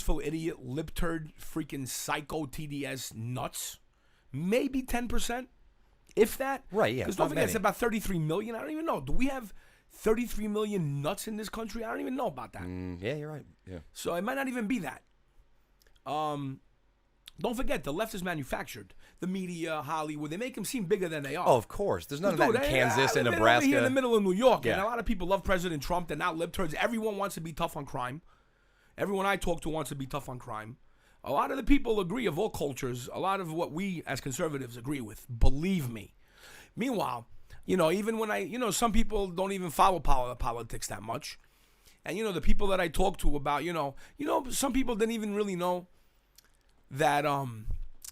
blissful idiot, lip turd, freaking psycho TDS nuts. Maybe 10%, if that. Right, yeah. Because don't forget, it's about 33 million. I don't even know. Do we have 33 million nuts in this country? I don't even know about that. Yeah, you're right. Yeah. So it might not even be that. Don't forget, the left is manufactured. The media, Hollywood, they make them seem bigger than they are. Oh, of course. There's none of that in Kansas and Nebraska. Over here in the middle of New York, Yeah. and a lot of people love President Trump. They're not lip turds. Everyone wants to be tough on crime. Everyone I talk to wants to be tough on crime. A lot of the people agree of all cultures. A lot of what we as conservatives agree with. Believe me. Meanwhile, even when some people don't even follow politics that much. And, the people that I talk to about, some people didn't even really know that,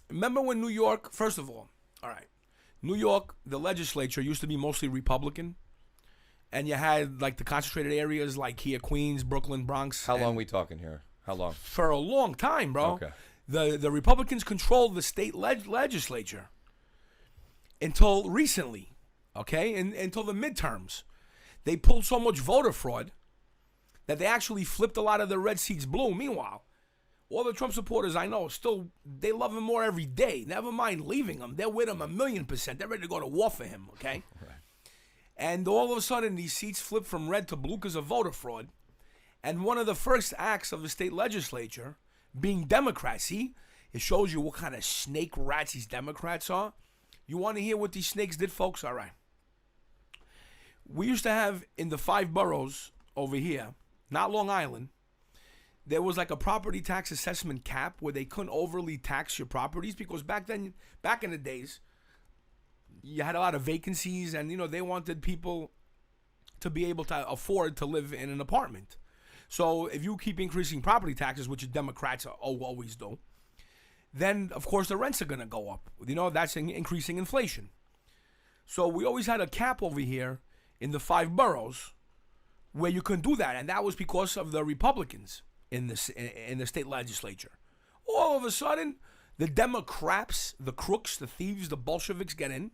remember when New York, first of all right, New York, the legislature used to be mostly Republican. And you had, like, the concentrated areas like here, Queens, Brooklyn, Bronx. How long are we talking here? How long? For a long time, bro. Okay. The Republicans controlled the state legislature until recently, okay? Until the midterms. They pulled so much voter fraud that they actually flipped a lot of the red seats blue. Meanwhile, all the Trump supporters I know still, they love him more every day. Never mind leaving him. They're with him 1,000,000%. They're ready to go to war for him, okay? Right. And all of a sudden, these seats flip from red to blue because of voter fraud. And one of the first acts of the state legislature, being Democrats, see, it shows you what kind of snake rats these Democrats are. You want to hear what these snakes did, folks? All right. We used to have in the 5 boroughs over here, not Long Island, there was like a property tax assessment cap where they couldn't overly tax your properties because back in the days, you had a lot of vacancies and, they wanted people to be able to afford to live in an apartment. So if you keep increasing property taxes, which Democrats always do, then, of course, the rents are going to go up. That's increasing inflation. So we always had a cap over here in the 5 boroughs where you couldn't do that. And that was because of the Republicans in the state legislature. All of a sudden, the Democrats, the crooks, the thieves, the Bolsheviks get in,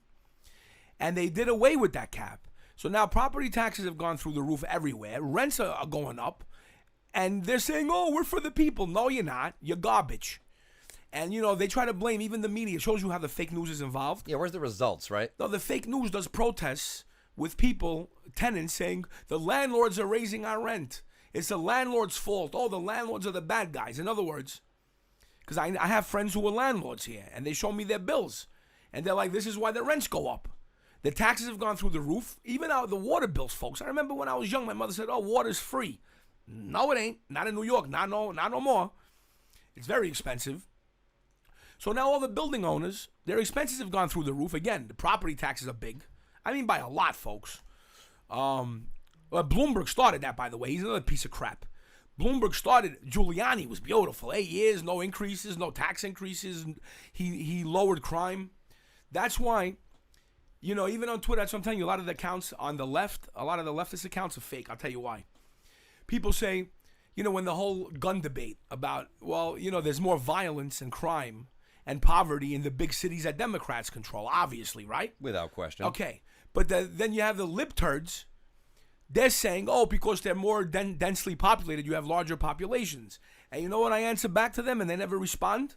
and they did away with that cap. So now property taxes have gone through the roof everywhere. Rents are going up. And they're saying, oh, we're for the people. No, you're not. You're garbage. And, they try to blame even the media. It shows you how the fake news is involved. Yeah, where's the results, right? No, the fake news does protests with people, tenants, saying the landlords are raising our rent. It's the landlord's fault. Oh, the landlords are the bad guys. In other words, because I have friends who are landlords here, and they show me their bills. And they're like, this is why the rents go up. The taxes have gone through the roof. Even out the water bills, folks. I remember when I was young, my mother said, oh, water's free. No, it ain't. Not in New York. Not no more. It's very expensive. So now all the building owners, their expenses have gone through the roof. Again, the property taxes are big. I mean, by a lot, folks. Bloomberg started that, by the way. He's another piece of crap. Bloomberg started, Giuliani was beautiful. 8 years, no increases, no tax increases. He lowered crime. That's why, even on Twitter, that's what I'm telling you, a lot of the accounts on the left, a lot of the leftist accounts are fake. I'll tell you why. People say, when the whole gun debate about, there's more violence and crime and poverty in the big cities that Democrats control, obviously, right? Without question. Okay. But then you have the lip turds. They're saying, oh, because they're more densely populated, you have larger populations. And you know what I answer back to them? And they never respond?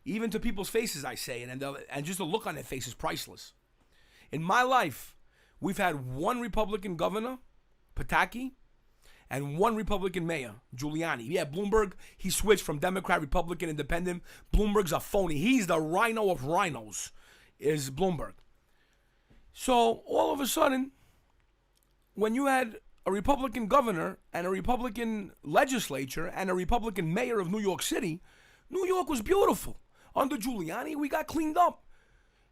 Even to people's faces, I say. And just the look on their face is priceless. In my life, we've had one Republican governor, Pataki, and one Republican mayor, Giuliani. Yeah, Bloomberg, he switched from Democrat, Republican, Independent. Bloomberg's a phony. He's the rhino of rhinos, is Bloomberg. So all of a sudden, when you had a Republican governor and a Republican legislature and a Republican mayor of New York City, New York was beautiful. Under Giuliani, we got cleaned up.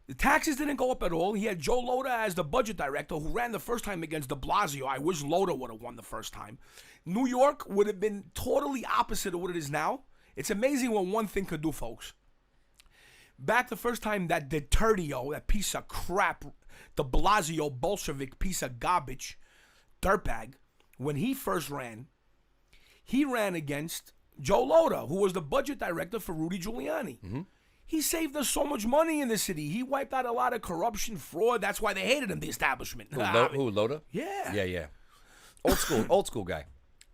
The taxes didn't go up at all. He had Joe Loda as the budget director who ran the first time against de Blasio. I wish Loda would have won the first time. New York would have been totally opposite of what it is now. It's amazing what one thing could do, folks. Back the first time that DeTurdio, that piece of crap, de Blasio Bolshevik piece of garbage, dirtbag, when he first ran, he ran against Joe Loda, who was the budget director for Rudy Giuliani. Mm-hmm. He saved us so much money in the city. He wiped out a lot of corruption, fraud. That's why they hated him, the establishment. Who, Loda? Yeah. Yeah. Old school guy.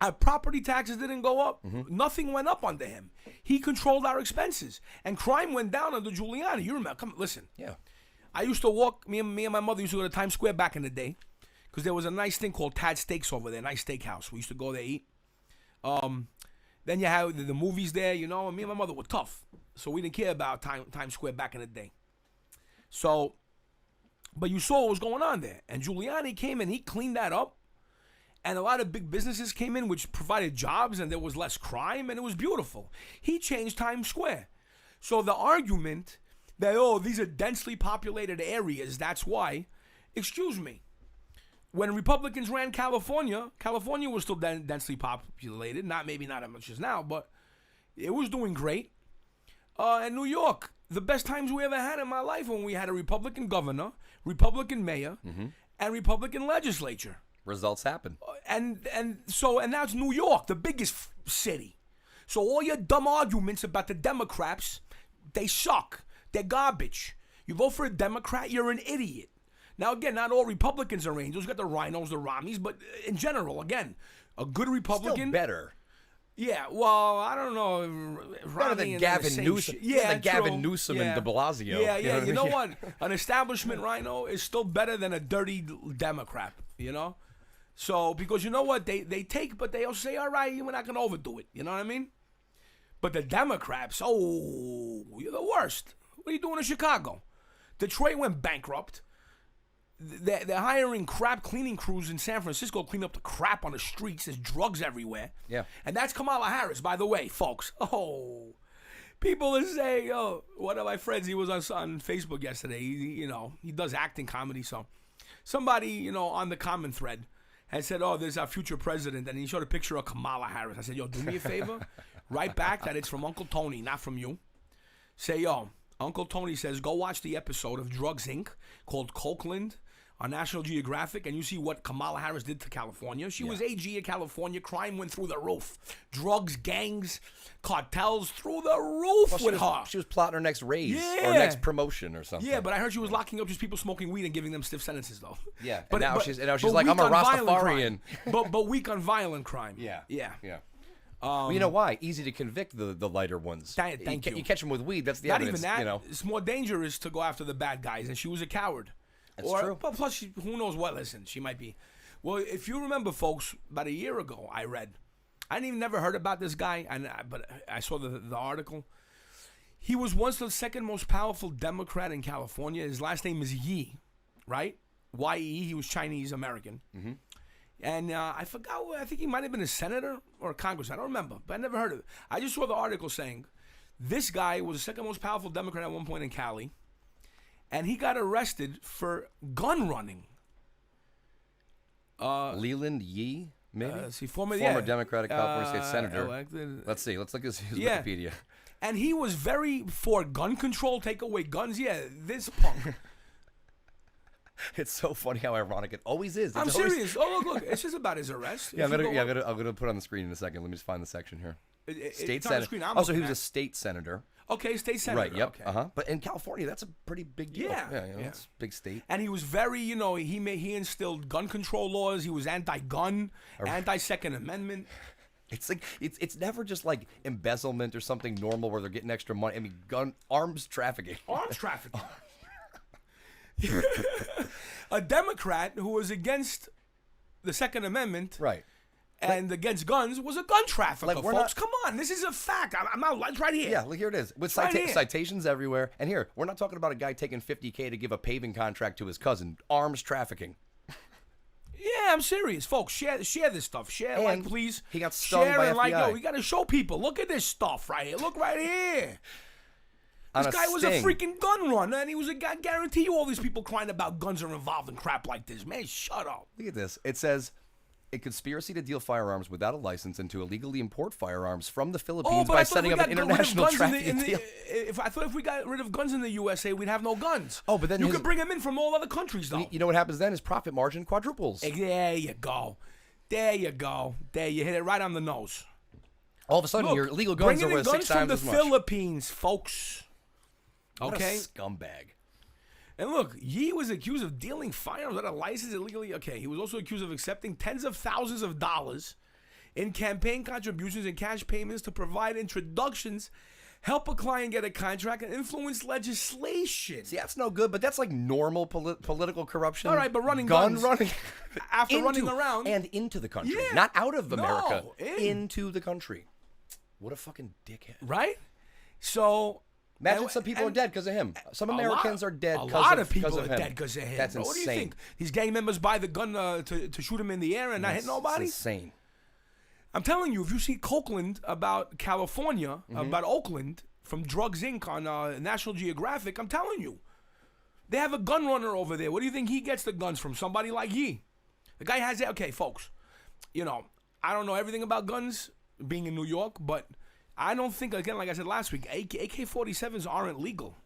Our property taxes didn't go up. Nothing went up under him. He controlled our expenses, and crime went down under Giuliani. You remember? Come listen. Yeah. I used to walk. Me and my mother used to go to Times Square back in the day, because there was a nice thing called Tad Steaks over there, nice steakhouse. We used to go there eat. Then you have the movies there, you know. And me and my mother were tough, so we didn't care about Times Square back in the day. So, but you saw what was going on there, and Giuliani came and he cleaned that up. And a lot of big businesses came in, which provided jobs, and there was less crime, and it was beautiful. He changed Times Square. So the argument that, oh, these are densely populated areas, that's why, excuse me. When Republicans ran California, California was still densely populated, maybe not as much as now, but it was doing great. And New York, the best times we ever had in my life when we had a Republican governor, Republican mayor, and Republican legislature. Results happen. And now it's New York, the biggest city. So all your dumb arguments about the Democrats, they suck. They're garbage. You vote for a Democrat, you're an idiot. Now again, not all Republicans are angels. You got the rhinos, the Romneys, but in general, again, a good Republican. Still better. Yeah, well, I don't know. Better than Gavin Newsom. Yeah, Gavin Newsom and de Blasio. Yeah, you know what? An establishment rhino is still better than a dirty Democrat, you know? So, because you know what? They take, but they also say, all right, we're not going to overdo it. You know what I mean? But the Democrats, oh, you're the worst. What are you doing in Chicago? Detroit went bankrupt. They're hiring crap cleaning crews in San Francisco to clean up the crap on the streets. There's drugs everywhere. Yeah. And that's Kamala Harris, by the way, folks. Oh, people are saying, oh, one of my friends, he was on Facebook yesterday. He does acting comedy. So somebody, on the comment thread had said, oh, there's our future president. And he showed a picture of Kamala Harris. I said, yo, do me a favor. Write back that it's from Uncle Tony, not from you. Say, yo, Uncle Tony says, go watch the episode of Drugs, Inc. called Cokeland on National Geographic, and you see what Kamala Harris did to California. She was AG of California. Crime went through the roof. Drugs, gangs, cartels through the roof with her. She was plotting her next raise or next promotion or something. Yeah, but I heard she was locking up just people smoking weed and giving them stiff sentences, though. Yeah, but now she's like, I'm a Rastafarian. but weak on violent crime. Yeah. Well, you know why? Easy to convict the lighter ones. Thank you. You catch them with weed. That's the Not evidence. Not even that. It's more dangerous to go after the bad guys, and she was a coward. That's true. But plus, who knows what? Listen, she might be. Well, if you remember, folks, about a year ago, I didn't even never heard about this guy, but I saw the article. He was once the second most powerful Democrat in California. His last name is Yi, right? Y-E. He was Chinese American. Mm-hmm. And I forgot. I think he might have been a senator or a congressman. I don't remember, but I never heard of it. I just saw the article saying this guy was the second most powerful Democrat at one point in Cali. And he got arrested for gun running. Leland Yee, maybe? Former Democratic California State Senator. Elected. Let's see. Let's look at his Wikipedia. And he was very for gun control, take away guns. Yeah, this punk. It's so funny how ironic it always is. I'm serious. Oh, look. It's just about his arrest. Yeah, I'm gonna put it on the screen in a second. Let me just find the section here. State senator. Also, he was a state senator. Okay, state senator. Right, yep. Okay. But in California, that's a pretty big deal. Yeah. It's a big state. And he was very, he instilled gun control laws. He was anti-gun, anti-Second Amendment. It's like it's never just like embezzlement or something normal where they're getting extra money. I mean, arms trafficking. Arms trafficking. A Democrat who was against the Second Amendment. Right. And against guns was a gun trafficker, folks. Come on, this is a fact. I'm out. It's right here. Yeah, look, here it is. With citations everywhere. And here, we're not talking about a guy taking $50K to give a paving contract to his cousin. Arms trafficking. Yeah, I'm serious, folks. Share this stuff. Share, please. He got stung by FBI. Yo, we got to show people. Look at this stuff right here. Look right here. This guy was a freaking gun runner, and he was I guarantee you all these people crying about guns are involved in crap like this. Man, shut up. Look at this. It says, a conspiracy to deal firearms without a license and to illegally import firearms from the Philippines by setting up an international trafficking deal. I thought if we got rid of guns in the USA, we'd have no guns. Oh, but then you could bring them in from all other countries, though. You know what happens then? His profit margin quadruples. There you go. There you go. There, you hit it right on the nose. All of a sudden, your illegal guns are worth 6 times as much. Bringing in guns from the Philippines, folks. Okay? What a scumbag. And look, Yi was accused of dealing firearms without a license illegally. Okay, he was also accused of accepting tens of thousands of dollars in campaign contributions and cash payments to provide introductions, help a client get a contract, and influence legislation. See, that's no good, but that's like normal political corruption. All right, but running guns running after running around and into the country, Yeah. not out of America, No, into the country. What a fucking dickhead! right? So Imagine some people are dead because of him. Some Americans are dead. A because lot of people him. are dead because of him. That's bro. insane. What do you think? These gang members buy the gun to shoot him in the air and not hit nobody? It's insane. I'm telling you, if you see Copeland about California, about Oakland, from Drugs Inc. on National Geographic, I'm telling you, they have a gun runner over there. What do you think he gets the guns from? Somebody like Yee. The guy has it. Okay, folks, you know, I don't know everything about guns being in New York, but I don't think, again, like I said last week, AK-47s aren't legal.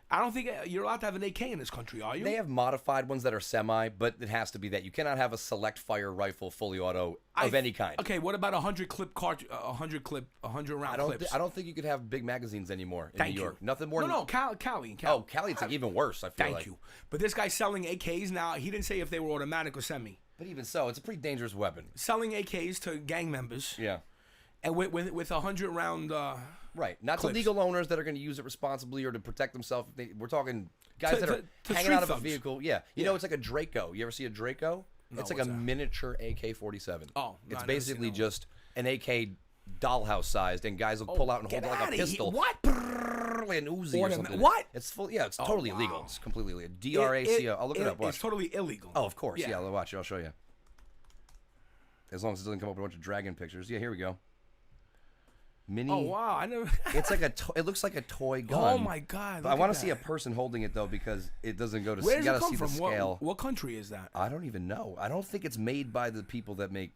I don't think you're allowed to have an AK in this country, are you? They have modified ones that are semi, but it has to be that. You cannot have a select fire rifle fully auto of any kind. Okay, what about 100 round clips? I don't think you could have big magazines anymore in Thank New York. you. Nothing more. No, Cali. Oh, Cali, it's like even worse. I feel like. Thank you. But this guy's selling AKs now. He didn't say if they were automatic or semi. But even so, it's a pretty dangerous weapon. Selling AKs to gang members. Yeah. And with 100 round. Right. Not clips. to legal owners that are going to use it responsibly or to protect themselves. We're talking guys that are to hanging street out of a thugs. vehicle. Yeah. You know, it's like a Draco. You ever see a Draco? No, it's like what's a that? miniature AK-47. Oh, no, it's I've never basically seen that just an AK dollhouse sized, and guys will pull out and hold get it like a outta here. pistol. What? Like an Uzi or something. What? It's full. Yeah, it's totally wow. illegal. It's completely illegal. DRACO. I'll look it up. Watch. It's totally illegal. Oh, of course. Yeah. Yeah, I'll watch it. I'll show you. As long as it doesn't come up with a bunch of dragon pictures. Yeah, here we go. Mini. Oh wow! I never. It's like it looks like a toy gun. Oh my god! But I want to see a person holding it though, because it doesn't go to. Where You does it gotta come see from? the scale. What country is that? I don't even know. I don't think it's made by the people that make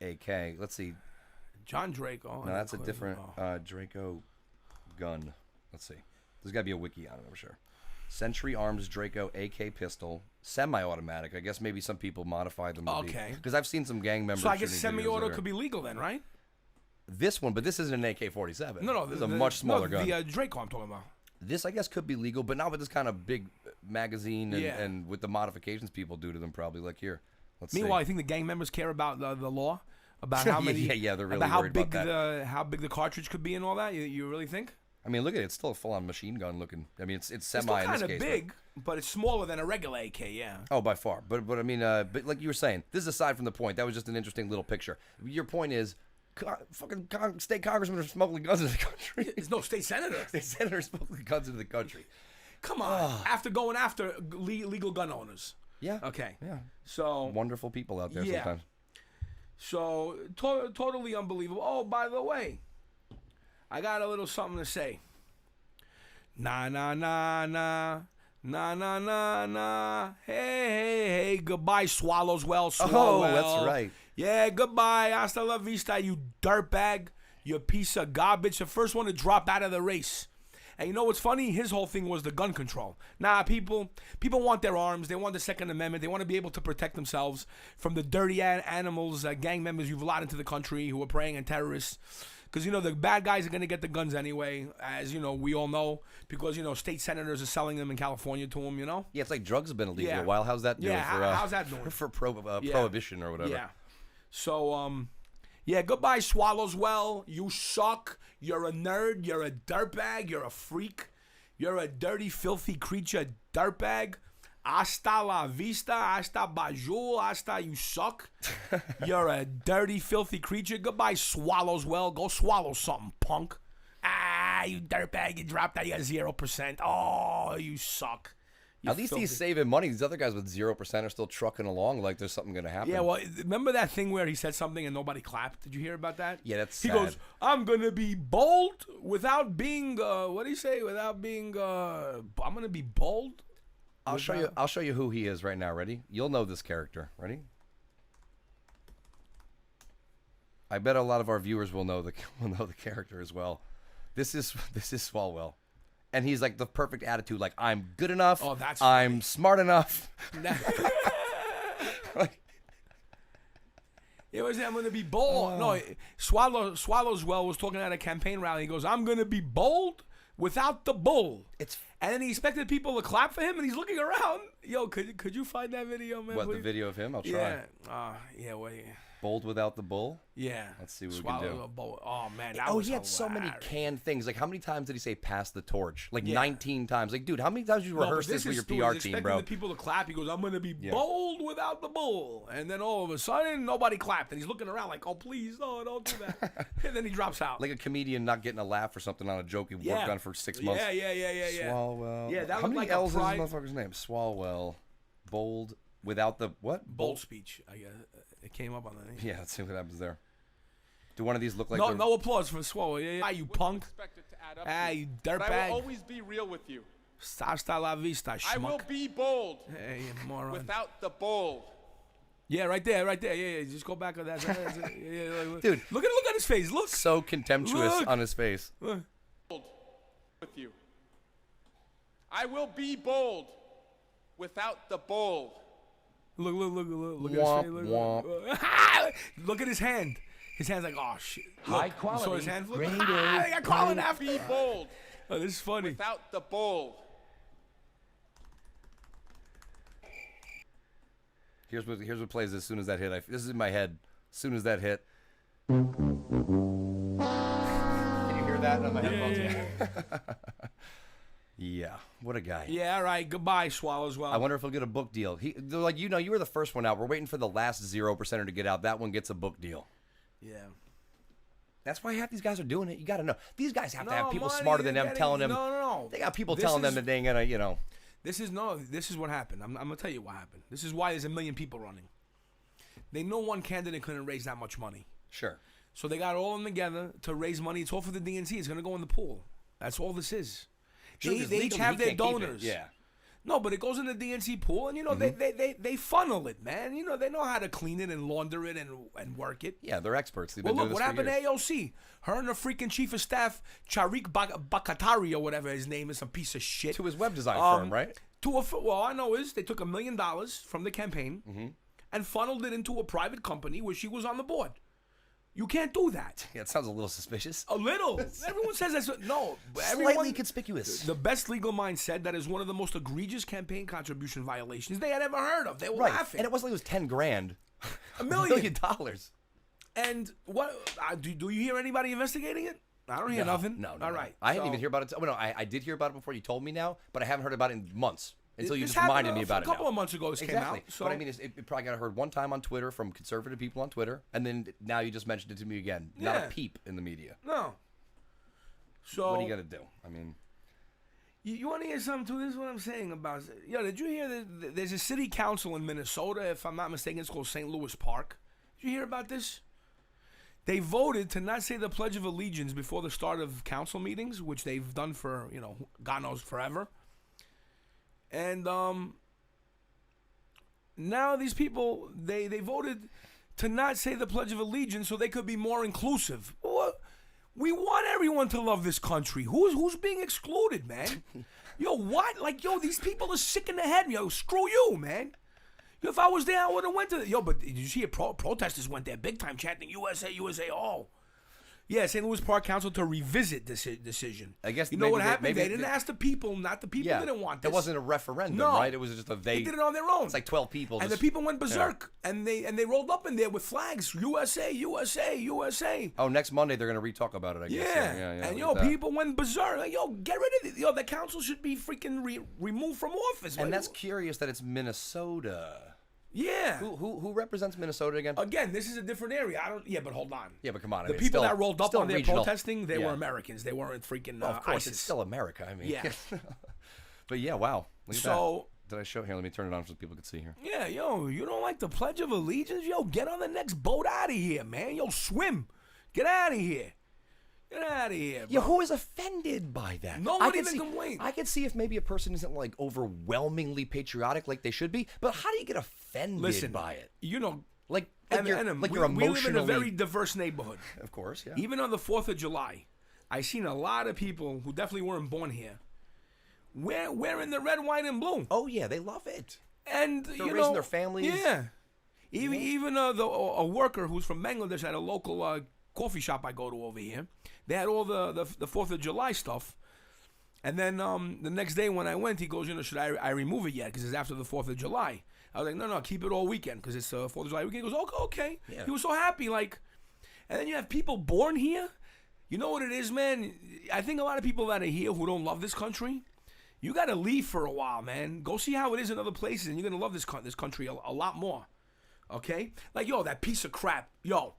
AK. Let's see. John Draco. No, that's a different Draco gun. Let's see. There's got to be a wiki on it, I'm sure. Century Arms Draco AK pistol, semi-automatic. I guess maybe some people modify them. Okay. Because I've seen some gang members. So I guess shooting videos semi-auto that are- could be legal then, right? This one, but this isn't an AK-47. No, this is a much smaller gun. The Draco I'm talking about. This, I guess, could be legal, but not with this kind of big magazine and, Yeah. and with the modifications people do to them. Probably like here. Let's Meanwhile, see. I think the gang members care about the law, about how many, Yeah, they're really about how worried big about how big the cartridge could be and all that. You really think? I mean, look at it. It's still a full-on machine gun looking. I mean, it's It's semi still in kind this of case. big, but it's smaller than a regular AK. Yeah. Oh, by far. But I mean, but like you were saying, this is aside from the point. That was just an interesting little picture. Your point is, state congressmen are smuggling guns into the country. There's no state senator. State senators smuggling guns into the country. Come on. After going after legal gun owners. Yeah. Okay. Yeah. So Wonderful people out there Yeah. sometimes. So totally unbelievable. Oh, by the way, I got a little something to say. Na na na na na na na na. Hey. Goodbye, Swallows well. Oh, that's right. Yeah, goodbye. Hasta la vista, you dirtbag. You piece of garbage. The first one to drop out of the race. And you know what's funny? His whole thing was the gun control. Nah, people want their arms. They want the Second Amendment. They want to be able to protect themselves from the dirty animals, gang members you've allowed into the country who are preying on terrorists. Because, you know, the bad guys are going to get the guns anyway, as, you know, we all know. Because, you know, state senators are selling them in California to them, you know? Yeah, it's like drugs have been illegal Yeah. a while. How's that doing? Yeah, for, how's that doing? For prohibition or whatever. Yeah. So, yeah, goodbye, Swallows well. You suck. You're a nerd. You're a dirtbag. You're a freak. You're a dirty, filthy creature, dirtbag. Hasta la vista. Hasta bajul. Hasta you suck. You're a dirty, filthy creature. Goodbye, Swallows well. Go swallow something, punk. Ah, you dirtbag. You dropped out. You got 0%. Oh, you suck. At least he's saving money. These other guys with 0% are still trucking along like there's something going to happen. Yeah, well, remember that thing where he said something and nobody clapped? Did you hear about that? Yeah, that's He sad. goes, I'm going to be bold without being, what do you say? Without being, I'm going to be bold? I'll show you who he is right now. Ready? You'll know this character. Ready? I bet a lot of our viewers will know the character as well. This is Swalwell. And he's like the perfect attitude, like I'm good enough. Oh, that's I'm smart enough. It was, I'm going to be bold. No, Swallows well was talking at a campaign rally. He goes, I'm going to be bold without the bull. And then he expected people to clap for him, and he's looking around. Yo, could you find that video, man? What, the video of him? I'll try. Yeah. Yeah, wait. Bold without the bull? Yeah. Let's see what we Swallow can do. a bowl. Oh, man. That Oh, was he had so many hilarious. canned things. Like, how many times did he say pass the torch? Like, Yeah. 19 times. Like, dude, how many times did you No, but rehearse this with is your Stu. PR He's team, expecting bro? the people to clap. He goes, I'm going to be Yeah. bold without the bull. And then all of a sudden, nobody clapped. And he's looking around like, oh, please, no, don't do that. And then he drops out. Like a comedian not getting a laugh or something on a joke he worked on for 6 months. Yeah. Swalwell. Yeah, that How looked many like a L's is this pride- motherfucker's name? Swalwell. Bold without the what? Bold speech. I guess it came up on the name. Yeah, let's see what happens there. Do one of these look like No, they're- no applause for Swallow. Yeah. You punk. Expect it to add up Ah, to. you But I will dirtbag. always be real with you. Hasta la vista, I will schmuck. be bold Hey, you moron. without the bull. Yeah, right there. Yeah. Just go back on that. Yeah. Dude. Look at his face. Look. so contemptuous Look. on his face. Bold with you. I will be bold without the bull. Look at his Womp, face. womp. Look at his hand. His hand's like, oh shit. High Look, quality, You saw his hand flip? grade They A, got Colin after. Be bold Oh, this is funny. without the bull. Here's what plays as soon as that hit. This is in my head. As soon as that hit. Can you hear that on my headphones? Yeah. What a guy. Yeah, all right. Goodbye, Swallow as well. I wonder if he'll get a book deal. They're like, you were the first one out. We're waiting for the last 0%er to get out. That one gets a book deal. Yeah. That's why half these guys are doing it. You got to know. These guys have to have No, people money, smarter than they're them getting- telling them. No. They got people This telling them is- that they ain't gonna, This is what happened. I'm gonna tell you what happened. This is why there's 1 million people running. They know one candidate couldn't raise that much money, Sure. so they got all of them together to raise money. It's all for the DNC. It's gonna go in the pool. That's all this is. Sure, they 'cause they each legally have he their can't keep it. donors. Yeah. No, but it goes in the DNC pool, and they funnel it, man. They know how to clean it and launder it and work it. Yeah, they're experts. They've Well, been look, doing what this happened for to years. AOC? Her and the freaking chief of staff, Tariq Bakatari or whatever his name is, some piece of shit. To his web design firm, right? Well, I know is they took $1 million from the campaign Mm-hmm. and funneled it into a private company where she was on the board. You can't do that. Yeah, it sounds a little suspicious. A little. Everyone says that's no. But Slightly everyone, conspicuous. the best legal mind said that is one of the most egregious campaign contribution violations they had ever heard of. They were Right. laughing. And it wasn't like it was 10 grand. $1 million. $1 million. And what? Do you hear anybody investigating it? I don't hear nothing. No. All right. I didn't So- even hear about it. No, I did hear about it before you told me now, but I haven't heard about it in months until you This just reminded happened, me about it a couple now. of months ago. This Exactly. came out. So What I mean is, it probably got heard one time on Twitter from conservative people on Twitter, and then now you just mentioned it to me again. Not Yeah. a peep in the media. no. So What do you got to do? I mean, You want to hear something too? This is what I'm saying about. Did you hear that there's a city council in Minnesota? If I'm not mistaken, it's called St. Louis Park. Did you hear about this? They voted to not say the Pledge of Allegiance before the start of council meetings, which they've done for God knows forever. And now these people they voted to not say the Pledge of Allegiance so they could be more inclusive. What? We want everyone to love this country. Who's being excluded, man? What? These people are sick in the head. Screw you, man. If I was there, I would have went to. But did you see protesters went there big time chanting USA, USA. Oh, yeah. St. Louis Park Council to revisit this decision. I guess you know what maybe happened. maybe They didn't ask the people. Not the people didn't want this. It wasn't a referendum, No. right? It was just They did it on their own. It's like 12 people. And just- the people went berserk, and they rolled up in there with flags, USA, USA, USA. Oh, next Monday they're going to re-talk about it, I guess. Yeah, and look at that. people went berserk. Get rid of it. The council should be freaking removed from office. And that's curious that it's Minnesota. yeah. Who represents Minnesota again? Again, this is a different area. I don't. Yeah, but hold on. Yeah, but come on. I The mean, people still- that rolled up still on there regional. protesting, they Yeah. were Americans. They weren't freaking Well, of course, ISIS. it's still America. I mean, Yeah. But yeah, wow. Look at So- that. Did I show here? Let me turn it on so people can see here. Yeah, you don't like the Pledge of Allegiance? Get on the next boat out of here, man. Swim. Get out of here. Get out of here, bro. Yeah, who is offended by that? No I one can even see- complained. I could see if maybe a person isn't like overwhelmingly patriotic like they should be, but how do you get offended Listen, by it? Like you're we emotionally. live in a very diverse neighborhood. Of course, yeah. Even on the 4th of July, I seen a lot of people who definitely weren't born here wearing the red, white, and blue. Oh yeah, they love it. And They're raising their families. Yeah. Even a worker who's from Bangladesh at a local coffee shop I go to over here, they had all the 4th of July stuff. And then the next day when I went, he goes, should I remove it yet? Because it's after the 4th of July. I was like, no, keep it all weekend because it's 4th of July weekend. He goes, okay. Yeah. He was so happy, like, and then you have people born here. You know what it is, man? I think a lot of people that are here who don't love this country, you got to leave for a while, man. Go see how it is in other places, and you're going to love this country a lot more, okay? Like, yo, that piece of crap. Yo,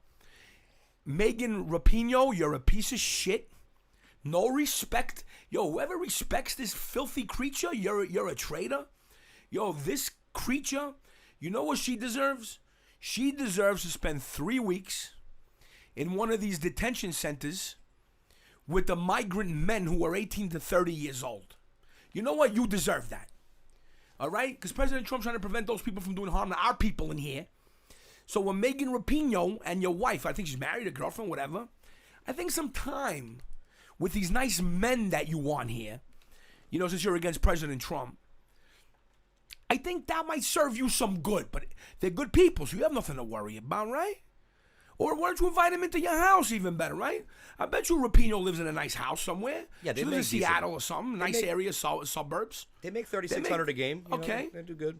Megan Rapinoe, you're a piece of shit. No respect. Yo, whoever respects this filthy creature, you're a traitor. Yo, this creature, you know what she deserves? She deserves to spend 3 weeks in one of these detention centers with the migrant men who are 18 to 30 years old. You know what? You deserve that. All right? Because President Trump's trying to prevent those people from doing harm to our people in here. So when Megan Rapinoe and your wife, I think she's married, a girlfriend, whatever, I think some time with these nice men that you want here, you know, since you're against President Trump, I think that might serve you some good. But they're good people, so you have nothing to worry about, right? Or why don't you invite him into your house even better, right? I bet you Rapinoe lives in a nice house somewhere. Yeah, they she lives in make Seattle or something, nice area, suburbs. They make $3,600 a game. You Okay. know, they do good.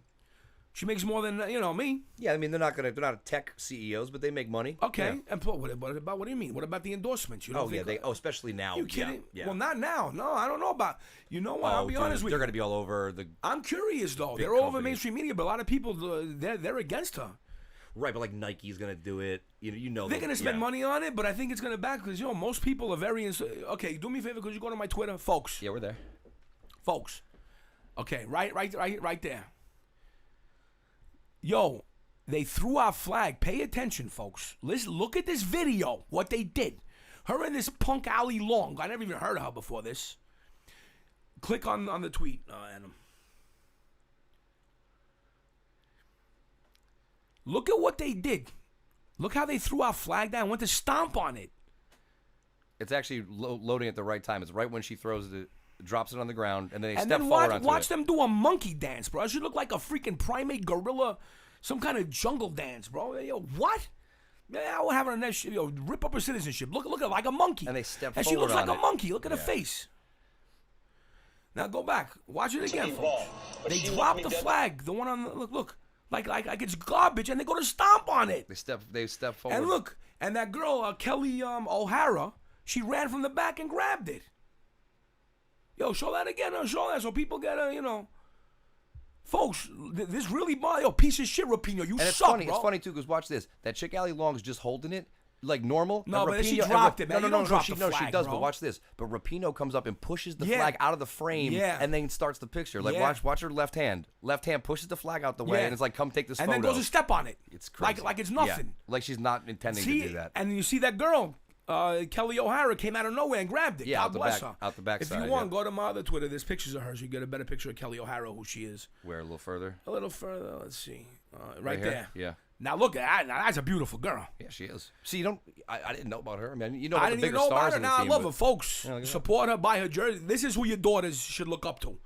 She makes more than, me. Yeah, I mean they're not tech CEOs, but they make money. Okay. Yeah. And what do you mean? What about the endorsements? You don't think, especially now. You kidding? Yeah. Well, not now. No, I don't know about. You know what? I'll be honest with they're you. going to be all over the. I'm curious though. big They're all over companies. mainstream media, but a lot of people they're against her. Right, but like Nike's going to do it. You know. They're gonna spend money on it, but I think it's gonna back because most people are very. Okay, do me a favor. Could you go to my Twitter, folks? Yeah, we're there. Folks. Okay, right there. Yo, they threw our flag. Pay attention, folks. Listen, look at this video. What they did. Her and this punk Ali Long. I never even heard of her before this. Click on the tweet, Adam. Look at what they did. Look how they threw our flag down. Went to stomp on it. It's actually loading at the right time. It's right when she throws it, drops it on the ground, and then they And step then forward onto watch it. them do a monkey dance, bro. It should look like a freaking primate gorilla, some kind of jungle dance, bro. Yo, what? Yeah, I would have her next, rip up her citizenship. Look at her like a monkey. And they step and she forward looks like on a it. monkey. Look at her Yeah. face. Now go back. Watch it again, folks. They drop the flag. The one on the, look. Like it's garbage, and they go to stomp on it. They step forward. And look, and that girl, Kelly O'Hara, she ran from the back and grabbed it. Yo, show that again. Show that so people get folks, this really piece of shit, Rapinoe. You and it's suck, funny. bro. It's funny too because watch this. That chick Ali Long's just holding it like normal. No, and but then she Rapinoe- dropped and it, man. No, You don't drop she, the no, she flag, does. bro. But watch this. But Rapinoe comes up and pushes the Yeah. flag out of the frame, Yeah. and then starts the picture. Like Yeah. watch her left hand. Left hand pushes the flag out the way, Yeah. and it's like, come take this and photo. then goes to step on it. It's crazy. Like it's Yeah. nothing. Like she's not intending See, to do that. and you see that girl, Kelly O'Hara, came out of nowhere and grabbed it. Yeah, God out the bless back- her. out the backside, If you want, yeah. go to my other Twitter. There's pictures of her, so you get a better picture of Kelly O'Hara, who she is. Where a little further. A little further. Let's see. Right here? there. Yeah. Now look at that. Now that's a beautiful girl. Yeah, she is. See, you don't. I didn't know about her. I mean, you know about I the didn't even bigger know about stars her. in the Now I team, love but- her, folks. look at that. Support her, buy her jersey. This is who your daughters should look up to.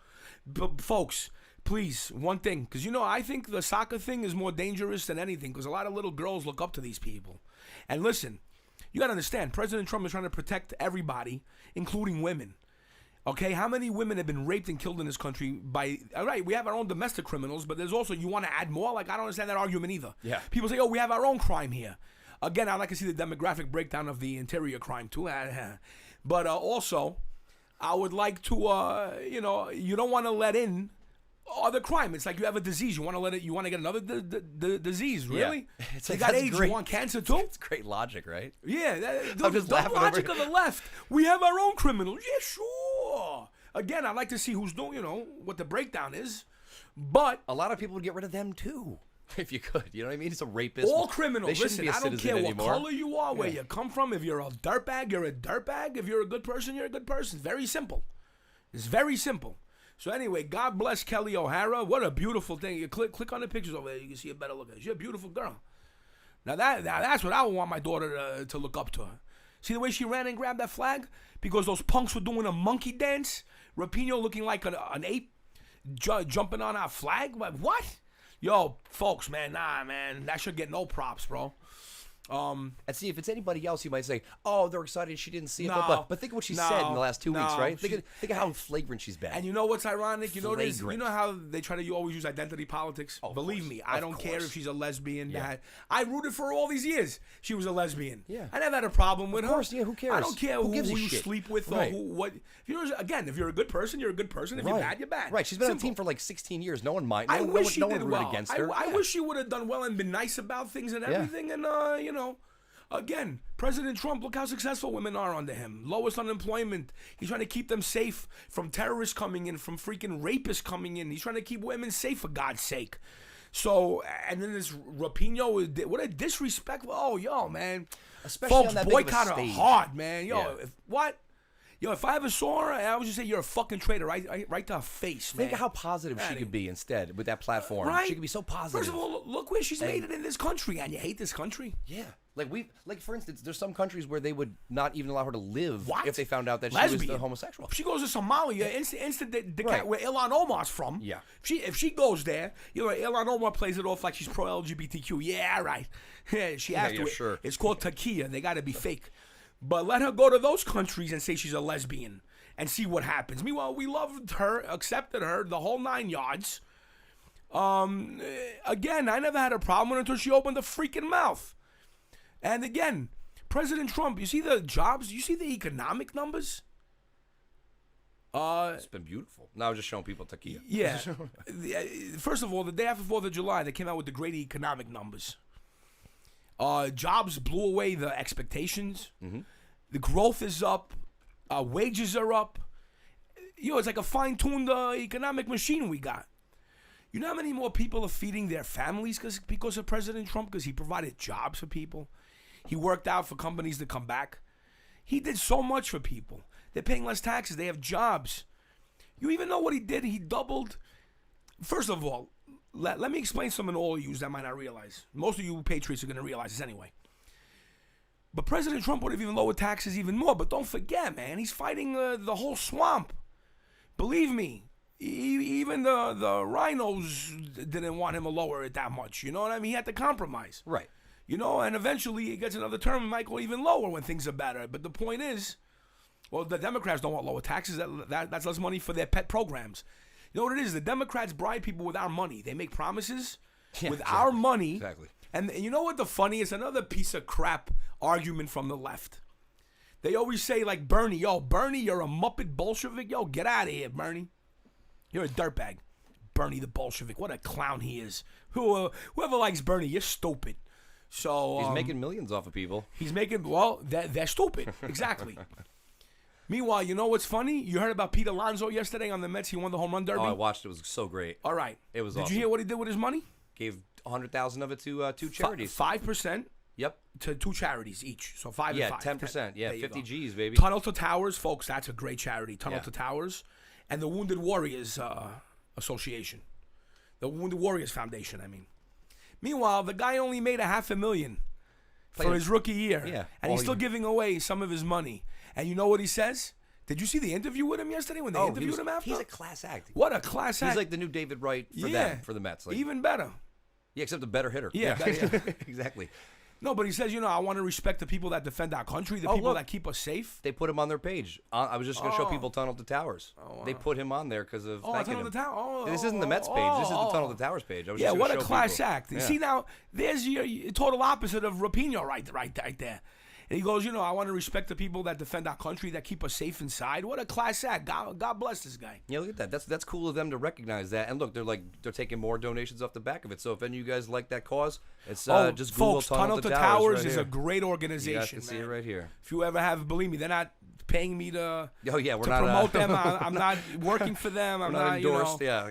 But folks, please, one thing, because I think the soccer thing is more dangerous than anything, because a lot of little girls look up to these people. And listen, you got to understand, President Trump is trying to protect everybody, including women. Okay, how many women have been raped and killed in this country by? All right, we have our own domestic criminals, but there's also, you want to add more? Like, I don't understand that argument either. Yeah. People say, oh, we have our own crime here. Again, I'd like to see the demographic breakdown of the interior crime too. But also, I would like to, you don't want to let in other crime. It's like you have a disease. You want to get another disease, really? Yeah. It's You like, got that's AIDS, great. you want cancer too? It's great logic, right? Yeah, I'm just the laughing over logic here. of the left. We have our own criminals. Yeah, sure. Again, I'd like to see who's doing, what the breakdown is. But A lot of people would get rid of them too, if you could. You know what I mean? It's a rapist. all criminals, They shouldn't listen, be a I don't citizen care anymore. what color you are, where you come from. If you're a dirtbag, you're a dirtbag. If you're a good person, you're a good person. Very simple. It's very simple. So anyway, God bless Kelly O'Hara. What a beautiful thing. You click on the pictures over there. You can see a better look at it. She's a beautiful girl. Now that's what I would want my daughter to look up to her. See the way she ran and grabbed that flag? Because those punks were doing a monkey dance. Rapinoe looking like an ape jumping on our flag. What? Yo, folks, man, nah, man. That should get no props, bro. And see, if it's anybody else, you might say, "Oh, they're excited she didn't see it." No. But think of what she said in the last 2 weeks, No. right? Think of how flagrant she's been. And you know what's ironic? You know this. You Flagrant. know how they try to always use identity politics. Of Believe course. me, I Of don't care course. if she's a lesbian. Yeah. That I rooted for her all these years. She was a lesbian. Yeah. I never had a problem with Of her. course, yeah, who cares? I don't care Who gives a you shit? sleep with Right. or who what. If you're a good person, you're a good person. If you're bad, you're bad. Right. She's been on the Simple. team for like 16 years. No one mind. I No wish she one did rooted well. against her. I Yeah. wish she would have done well and been nice about things and everything. And again, President Trump, look how successful women are under him. Lowest unemployment. He's trying to keep them safe from terrorists coming in, from freaking rapists coming in. He's trying to keep women safe, for God's sake. So, and then this Rapinoe, what a disrespectful. Oh, yo, man. Especially Folks, on that big of a boycott her stage. hard, man. Yo, Yeah. if I ever saw her, I would just say you're a fucking traitor, right to her face, man. Think of how positive she could be instead with that platform. Right? She could be so positive. First of all, look where she's made it in this country, and you hate this country. Yeah. Like for instance, there's some countries where they would not even allow her to live What? if they found out that she Lesbian. was the homosexual. If she goes to Somalia, instant Right. where Ilhan Omar's from. Yeah. If she goes there, Ilhan Omar plays it off like she's pro LGBTQ. Yeah, right. Yeah, she has yeah, to. sure. It's called takia. They got to be fake. But let her go to those countries and say she's a lesbian and see what happens. Meanwhile, we loved her, accepted her, the whole 9 yards. Again, I never had a problem with her until she opened the freaking mouth. And again, President Trump, you see the jobs? You see the economic numbers? It's been beautiful. Now I'm just showing people Takia. Yeah. First of all, the day after 4th of July, they came out with the great economic numbers. Jobs blew away the expectations. Mm-hmm. The growth is up. Wages are up. It's like a fine-tuned economic machine we got. You know how many more people are feeding their families because of President Trump? Because he provided jobs for people. He worked out for companies to come back. He did so much for people. They're paying less taxes. They have jobs. You even know what he did? He doubled. First of all, let me explain something to all of you that might not realize. Most of you patriots are going to realize this anyway. But President Trump would have even lowered taxes even more. But don't forget, man, he's fighting the whole swamp. Believe me, even the rhinos didn't want him to lower it that much. You know what I mean? He had to compromise. Right. And eventually he gets another term and might go even lower when things are better. But the point is, well, the Democrats don't want lower taxes. That's less money for their pet programs. You know what it is? The Democrats bribe people with our money. They make promises with our money. Exactly. And you know what the funniest? Another piece of crap argument from the left. They always say, like, Bernie, Bernie, you're a Muppet Bolshevik. Yo, get out of here, Bernie. You're a dirtbag. Bernie the Bolshevik. What a clown he is. Whoever likes Bernie, you're stupid. So He's making millions off of people. They're stupid. Exactly. Meanwhile, you know what's funny? You heard about Pete Alonso yesterday on the Mets. He won the home run derby. Oh, I watched it. It was so great. All right. It was Did awesome. you hear what he did with his money? Gave 100,000 of it to two charities. 5%. Yep. To 2 charities each. So 5 Yeah, and 5. 10%. Yeah, There you 50 go. G's, baby. Tunnel to Towers, folks, that's a great charity. Tunnel Yeah. to Towers. And the Wounded Warriors Association. The Wounded Warriors Foundation, I mean. Meanwhile, the guy only made $500,000 for his rookie year. Yeah. And he's still giving away some of his money. And you know what he says? Did you see the interview with him yesterday when they interviewed him after? He's a class act. What a class act. He's like the new David Wright for them, for the Mets. Like, Even better. yeah, except a better hitter. Yeah, better, yeah. Exactly. No, but he says, I want to respect the people that defend our country, the people that keep us safe. They put him on their page. I was just going to show people Tunnel to Towers. wow. They put him on there because of thanking Tunnel him. to Towers. This isn't the Mets page. This is the Tunnel to Towers page. I was just What gonna a show class people. act. Yeah. See, now, there's your total opposite of Rapinoe right there. And he goes, I want to respect the people that defend our country, that keep us safe inside. What a class act. God bless this guy. Yeah, look at that. That's cool of them to recognize that. And look, they're taking more donations off the back of it. So if any of you guys like that cause, it's just Google folks, Tunnel to Towers right is here. a great organization. You guys can see it right here. If you ever have, believe me, they're not paying me to promote them. I'm not working for them. I'm not endorsed. Yeah.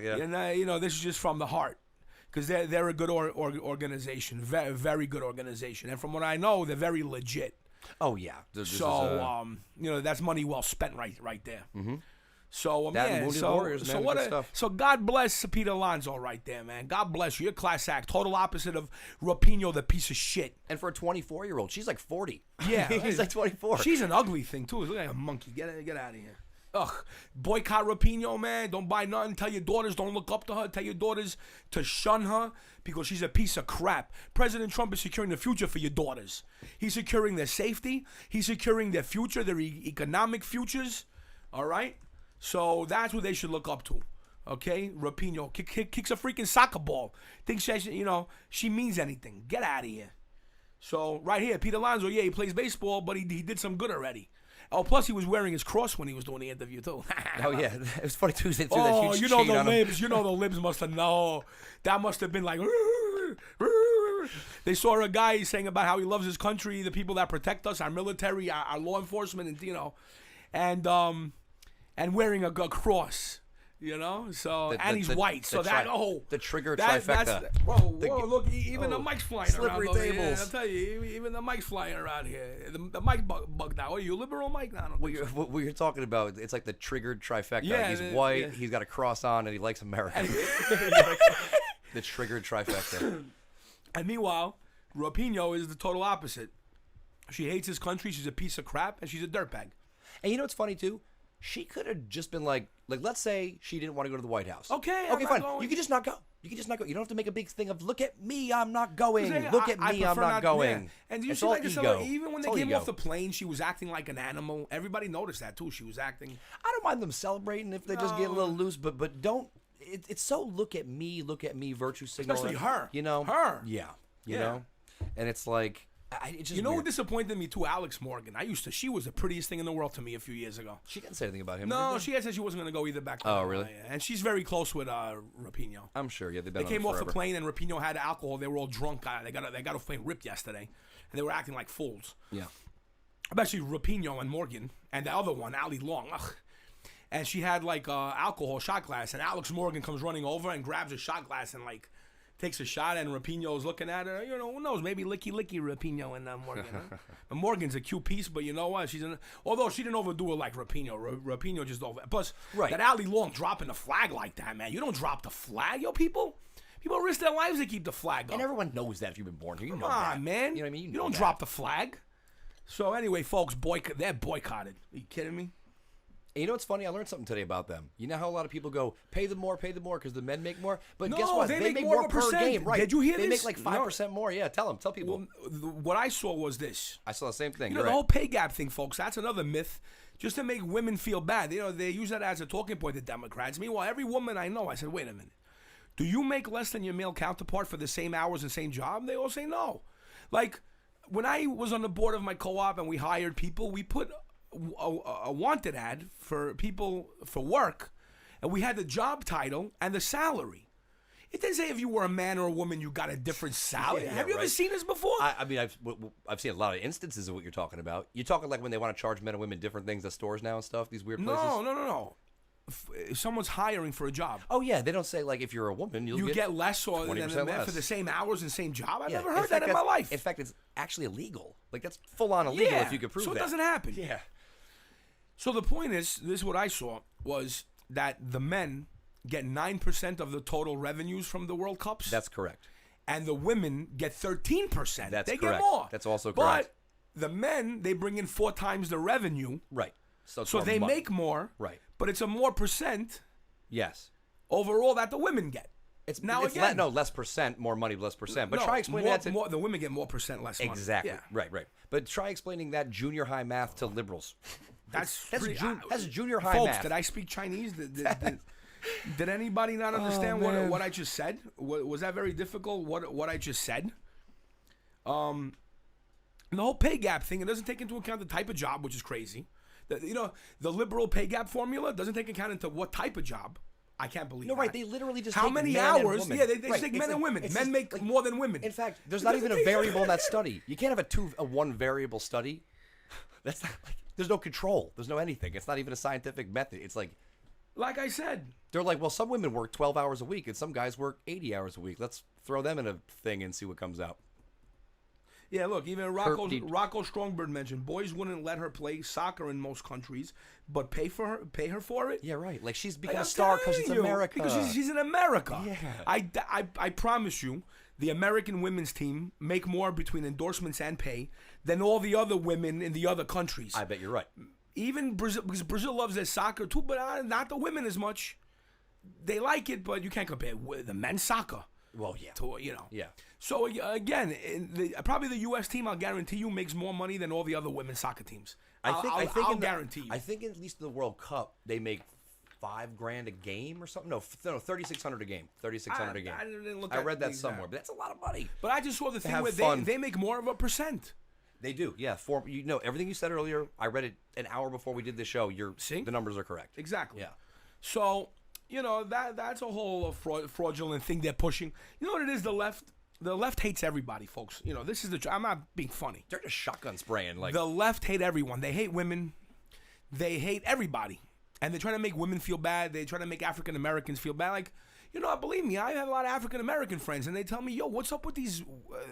This is just from the heart. Because they're a good organization, very, very good organization. And from what I know, they're very legit. Oh yeah. That's money well spent right there. Mm-hmm. So that and Wounded Warriors, man, good stuff. So God bless Pete Alonso right there, man. God bless you. You're a class act. Total opposite of Rapinoe, the piece of shit. And for a 24-year-old, she's like 40. Yeah, he's like 24. She's an ugly thing too. Look like a monkey. Get out of here. Boycott Rapinoe, man. Don't buy nothing. Tell your daughters don't look up to her. Tell your daughters to shun her because she's a piece of crap. President Trump is securing the future for your daughters. He's securing their safety. He's securing their future, their economic futures. All right? So that's what they should look up to. Okay? Rapinoe kicks a freaking soccer ball. Thinks she means anything. Get out of here. So right here, Pete Alonso, yeah, he plays baseball, but he did some good already. Oh, plus he was wearing his cross when he was doing the interview too. Oh yeah, it was funny too. They threw Oh, that huge you know chain the on him. libs. You know the libs must have known. That must have been like. They saw a guy saying about how he loves his country, the people that protect us, our military, our law enforcement, and wearing a cross. So and he's white. So the trigger trifecta. Whoa! Look, even the mic's flying around. Slippery Over here. tables. I'll tell you, even the mic's flying around here. The mic bugged out. Are you a liberal, Mike? No, I don't think so. What you're talking about, it's like the triggered trifecta. Yeah, he's white, yeah. he's got a cross on, and he likes America. The triggered trifecta. And meanwhile, Rapinoe is the total opposite. She hates his country. She's a piece of crap, and she's a dirtbag. And you know what's funny too? She could have just been like let's say she didn't want to go to the White House. Okay, I'm not fine. going. You could just not go. You don't have to make a big thing of look at me, I'm not going. Yeah, Look at I me, I'm prefer not going. Yeah. And you It's see, all like I said, ego. even when It's they all came ego. off the plane, she was acting like an animal. Everybody noticed that too. She was acting. I don't mind them celebrating if they just get a little loose, but don't. It's so look at me, virtue signal. Especially her. You know, her. Yeah, you Yeah. know, and it's like. It's just You know weird. what disappointed me too? Alex Morgan. She was the prettiest thing in the world to me a few years ago. She didn't say anything about him. No, did she had said she wasn't going to go either back then. Oh, really? Yeah. And she's very close with Rapinoe. I'm sure. Yeah, they've They been. came on off the forever. plane and Rapinoe had alcohol. They were all drunk. They got off plane ripped yesterday, and they were acting like fools. Yeah. Especially Rapinoe and Morgan and the other one, Ali Long. Ugh. And she had like alcohol shot glass, and Alex Morgan comes running over and grabs a shot glass and like takes a shot, and Rapinoe's looking at her. Who knows? Maybe licky Rapinoe and Morgan. Huh? And Morgan's a cute piece, but you know what? Although she didn't overdo it like Rapinoe. Rapinoe just over. Plus, that Ali Long dropping the flag like that, man. You don't drop the flag, people risk their lives to keep the flag up. And everyone knows that if you've been born here. You know Come on, that. man. You know what I mean? You don't that. drop the flag. So anyway, folks, they're boycotted. Are you kidding me? And you know what's funny? I learned something today about them. You know how a lot of people go, pay them more because the men make more? But No, guess what? they They make make more more of a per percent. game. Right. Did you hear they this? make like 5% more. Yeah, tell people. What I saw was this. I saw the same thing. You know, You're the right. whole pay gap thing, folks, that's another myth just to make women feel bad. They use that as a talking point, the Democrats. Meanwhile, every woman I know, I said, wait a minute. Do you make less than your male counterpart for the same hours and same job? They all say no. Like, when I was on the board of my co-op and we hired people, we put a wanted ad for people for work, and we had the job title and the salary. It didn't say if you were a man or a woman, you got a different salary. Yeah, Have you ever right. seen this before? I mean, I've seen a lot of instances of what you're talking about. You're talking like when they want to charge men and women different things at stores now and stuff, these weird places? No. If someone's hiring for a job, Oh, yeah. They don't say, like, if you're a woman, you get less or than 20% a man less. for the same hours and same job. I've Yeah. never heard that in my life. In fact, it's actually illegal. Like, that's full-on illegal if you could prove so that. it doesn't happen. Yeah. So the point is, this is what I saw, was that the men get 9% of the total revenues from the World Cups. That's correct. And the women get 13%. That's they correct. get more. That's also correct. But the men, they bring in 4 times the revenue. Right. So it's So more they money. make more. Right. But it's a more percent Yes. overall that the women get. It's Now it's again- less percent, more money, less percent. But No, try explaining more, that to more, the women get more percent less money. exactly Yeah. right. But try explaining that junior high math to liberals. That's That's pretty, junior high folks, math. did I speak Chinese? Did anybody not understand man. what I just said? Was that very difficult? What I just said? The whole pay gap thing, it doesn't take into account the type of job, which is crazy. The liberal pay gap formula doesn't take account into what type of job. I can't believe No, that. right? They literally just How take many men and hours? women. Yeah, they Right, take it's men and like- women. it's Men just make like- more than women. In fact, there's It not doesn't even a take- variable in that study. You can't have a one variable study. That's not like there's no control. There's no anything. It's not even a scientific method. It's like Like I said, they're like, well, some women work 12 hours a week and some guys work 80 hours a week. Let's throw them in a thing and see what comes out. yeah, look, even Rocco Strongbird mentioned boys wouldn't let her play soccer in most countries, but pay her for it. Yeah, right. Like she's Like, become I'm a star because telling it's you, America. Because she's in America. Yeah. I promise you, the American women's team make more between endorsements and pay than all the other women in the other countries. I bet you're right. even Brazil, because Brazil loves their soccer too, but not the women as much. They like it, but you can't compare the men's soccer. Well, yeah. To, Yeah. So again, probably the U.S. team, I'll guarantee you, makes more money than all the other women's soccer teams. I'll guarantee you. I think at least in the World Cup they make $5,000 a game or something. No, $3,600 a game. $3,600 a game. I didn't look. I read that somewhere, but that's a lot of money. But I just saw the thing have where fun. they make more of a percent. They do, yeah. Everything you said earlier, I read it an hour before we did the show. The numbers are correct. Exactly. Yeah. So that's a whole fraudulent thing they're pushing. You know what it is? The left hates everybody, folks. This is I'm not being funny. They're just shotgun spraying like the left hate everyone. They hate women. They hate everybody, and they're trying to make women feel bad. They try to make African Americans feel bad. Like, believe me, I have a lot of African American friends, and they tell me, "Yo, what's up with these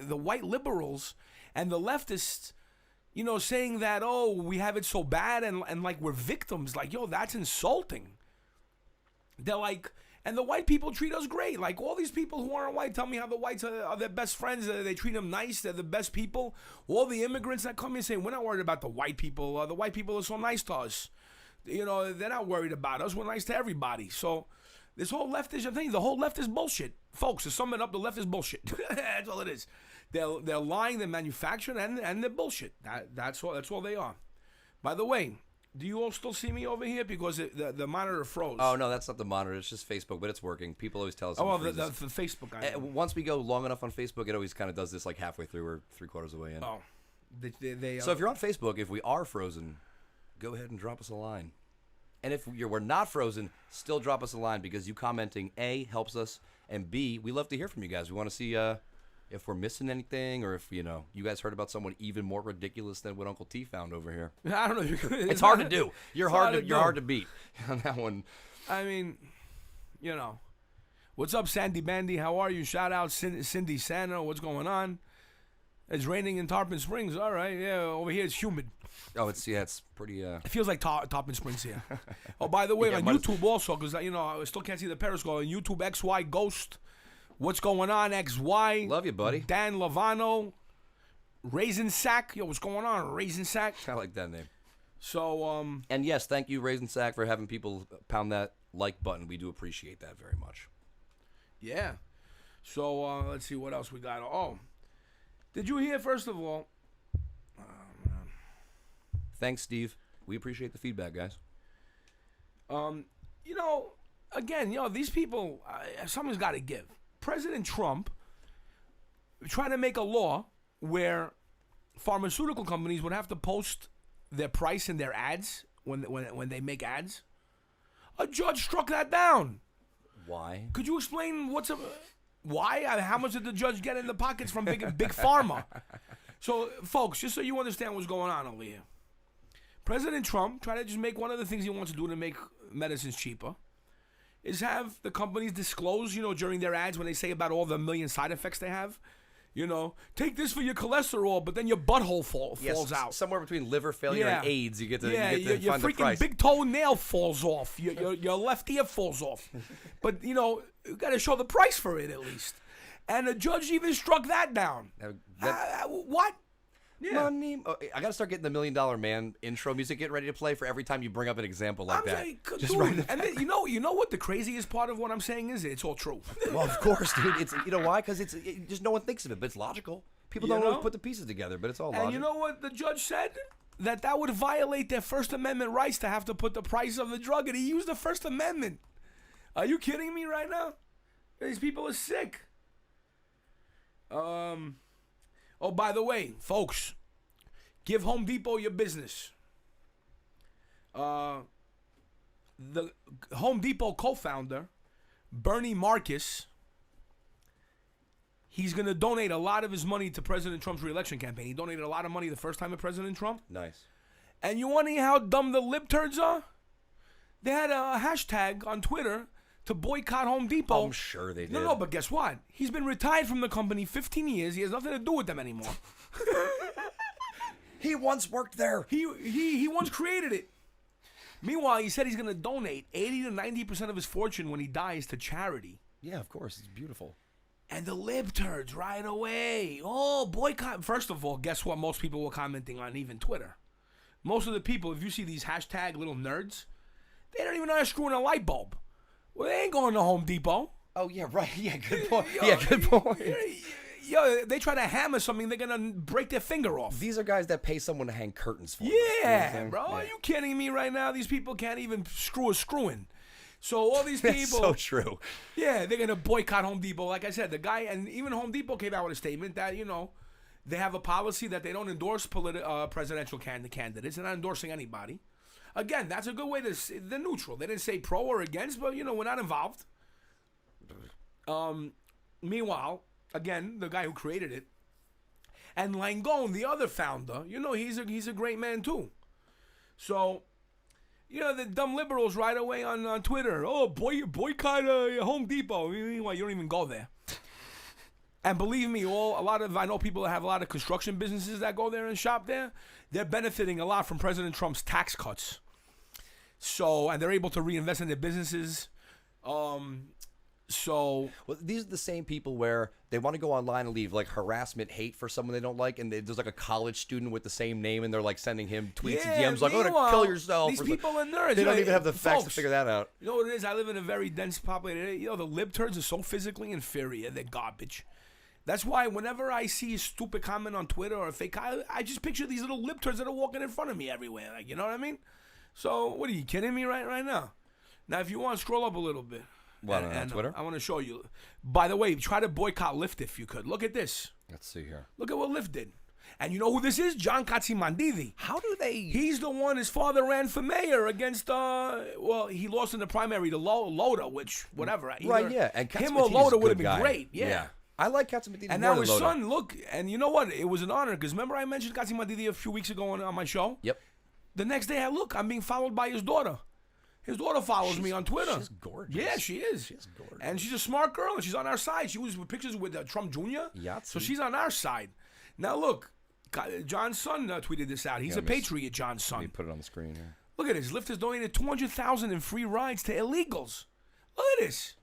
the white liberals and the leftists?" Saying that, oh, we have it so bad and like we're victims. Like, yo, that's insulting. They're like, and the white people treat us great. Like, all these people who aren't white tell me how the whites are their best friends. They treat them nice. They're the best people. All the immigrants that come here saying, we're not worried about the white people. The white people are so nice to us. They're not worried about us. We're nice to everybody. So this whole leftist thing, the whole left is bullshit. Folks, to sum it up, the left is bullshit. That's all it is. They're lying, they're manufacturing, and they're bullshit. That's all they are. By the way, do you all still see me over here? Because the monitor froze. Oh, no, that's not the monitor. It's just Facebook, but it's working. People always tell us. Oh, well, the Facebook guy. Once we go long enough on Facebook, it always kind of does this like halfway through or 3/4 of the way in. Oh. So if you're on Facebook, if we are frozen, go ahead and drop us a line. And if we're not frozen, still drop us a line because you commenting, A, helps us, and B, we love to hear from you guys. We want to see if we're missing anything or if, you guys heard about someone even more ridiculous than what Uncle T found over here. I don't know. It's hard to do. You're hard to beat on that one. I mean, what's up, Sandy Bandy? How are you? Shout out Cindy Santa. What's going on? It's raining in Tarpon Springs. All right, yeah. Over here it's humid. Oh, it's pretty. It feels like Tarpon Springs here. Oh, by the way, on YouTube also, because I still can't see the Periscope. On YouTube, XY Ghost. What's going on, XY? Love you, buddy. Dan Lavano. Raisin Sack. Yo, what's going on, Raisin Sack? I like that name. So, And yes, thank you, Raisin Sack, for having people pound that like button. We do appreciate that very much. Yeah. So, let's see what else we got. Oh. Did you hear, first of all? Oh, man. Thanks, Steve. We appreciate the feedback, guys. Again, these people, something's got to give. President Trump trying to make a law where pharmaceutical companies would have to post their price in their ads when they make ads. A judge struck that down. Why? Could you explain why? How much did the judge get in the pockets from big pharma? So, folks, just so you understand what's going on over here. President Trump tried to just make one of the things he wants to do to make medicines cheaper is have the companies disclose, during their ads when they say about all the million side effects they have. Take this for your cholesterol, but then your butthole falls out. Somewhere between liver failure and AIDS, you get to find the your price. freaking big toenail falls off. Your left ear falls off. But, you got to show the price for it at least. And the judge even struck that down. What? Yeah. Money. Oh, I got to start getting the $1 Million Man intro music getting ready to play for every time you bring up an example like that. And then, you know what the craziest part of what I'm saying is? It's all true. Well, of course, dude. It's why? Because just no one thinks of it, but it's logical. People don't always put the pieces together, but it's all logical. And you know what the judge said? That would violate their First Amendment rights to have to put the price of the drug, and he used the First Amendment. Are you kidding me right now? These people are sick. Oh, by the way, folks, give Home Depot your business. The Home Depot co-founder, Bernie Marcus, he's going to donate a lot of his money to President Trump's re-election campaign. He donated a lot of money the first time to President Trump. Nice. And you want to hear how dumb the libturds are? They had a hashtag on Twitter to boycott Home Depot. I'm sure they did. No, but guess what? He's been retired from the company 15 years. He has nothing to do with them anymore. He once worked there. He once created it. Meanwhile, he said he's going to donate 80 to 90% of his fortune when he dies to charity. Yeah, of course. It's beautiful. And the libturds right away. Oh, boycott. First of all, guess what most people were commenting on even Twitter? Most of the people, if you see these hashtag little nerds, they don't even know how to screw in a light bulb. Well, they ain't going to Home Depot. Oh, yeah, right. Yeah, good point. Yeah, good point. Yo, they try to hammer something, they're going to break their finger off. These are guys that pay someone to hang curtains for them. Yeah, You know what I'm bro. saying? Are you kidding me right now? These people can't even screw a screw in. So all these people. That's so true. Yeah, they're going to boycott Home Depot. Like I said, the guy, and even Home Depot came out with a statement that, they have a policy that they don't endorse presidential candidates. They're not endorsing anybody. Again, that's a good way they're neutral. They didn't say pro or against, but, we're not involved. Meanwhile, again, the guy who created it, and Langone, the other founder, he's a great man too. So, the dumb liberals right away on Twitter, boycott Home Depot. Meanwhile, you don't even go there. And believe me, I know people that have a lot of construction businesses that go there and shop there. They're benefiting a lot from President Trump's tax cuts. So, and they're able to reinvest in their businesses. Well, these are the same people where they want to go online and leave like harassment, hate for someone they don't like, and there's like a college student with the same name, and they're like sending him tweets and DMs like, "Oh, to kill yourself." These people are nerds. They don't even have the facts to figure that out. You know what it is? I live in a very dense populated area. The libturds are so physically inferior; they're garbage. That's why whenever I see a stupid comment on Twitter or a fake, I just picture these little libturds that are walking in front of me everywhere. Like, you know what I mean? So, what are you kidding me right now? Now, if you want, scroll up a little bit. What, on Twitter? I want to show you. By the way, try to boycott Lyft if you could. Look at this. Let's see here. Look at what Lyft did. And you know who this is? John Katzimandidi. How do they... He's the one, his father ran for mayor against, he lost in the primary to Loda, which, whatever. Right, yeah. And him or Loda would have been great. Yeah. I like Katzimandidi. And now his son, look, and you know what? It was an honor, because remember I mentioned Katzimandidi a few weeks ago on my show? Yep. The next day, I'm being followed by his daughter. His daughter follows me on Twitter. She's gorgeous. Yeah, she is. She's gorgeous. And she's a smart girl, and she's on our side. She was with pictures with Trump Jr., Yahtzee. so she's on our side. Now, look, John's son tweeted this out. He's a patriot, John's son. Let me put it on the screen here. Look at this. Lyft has donated $200,000 in free rides to illegals. Look at this.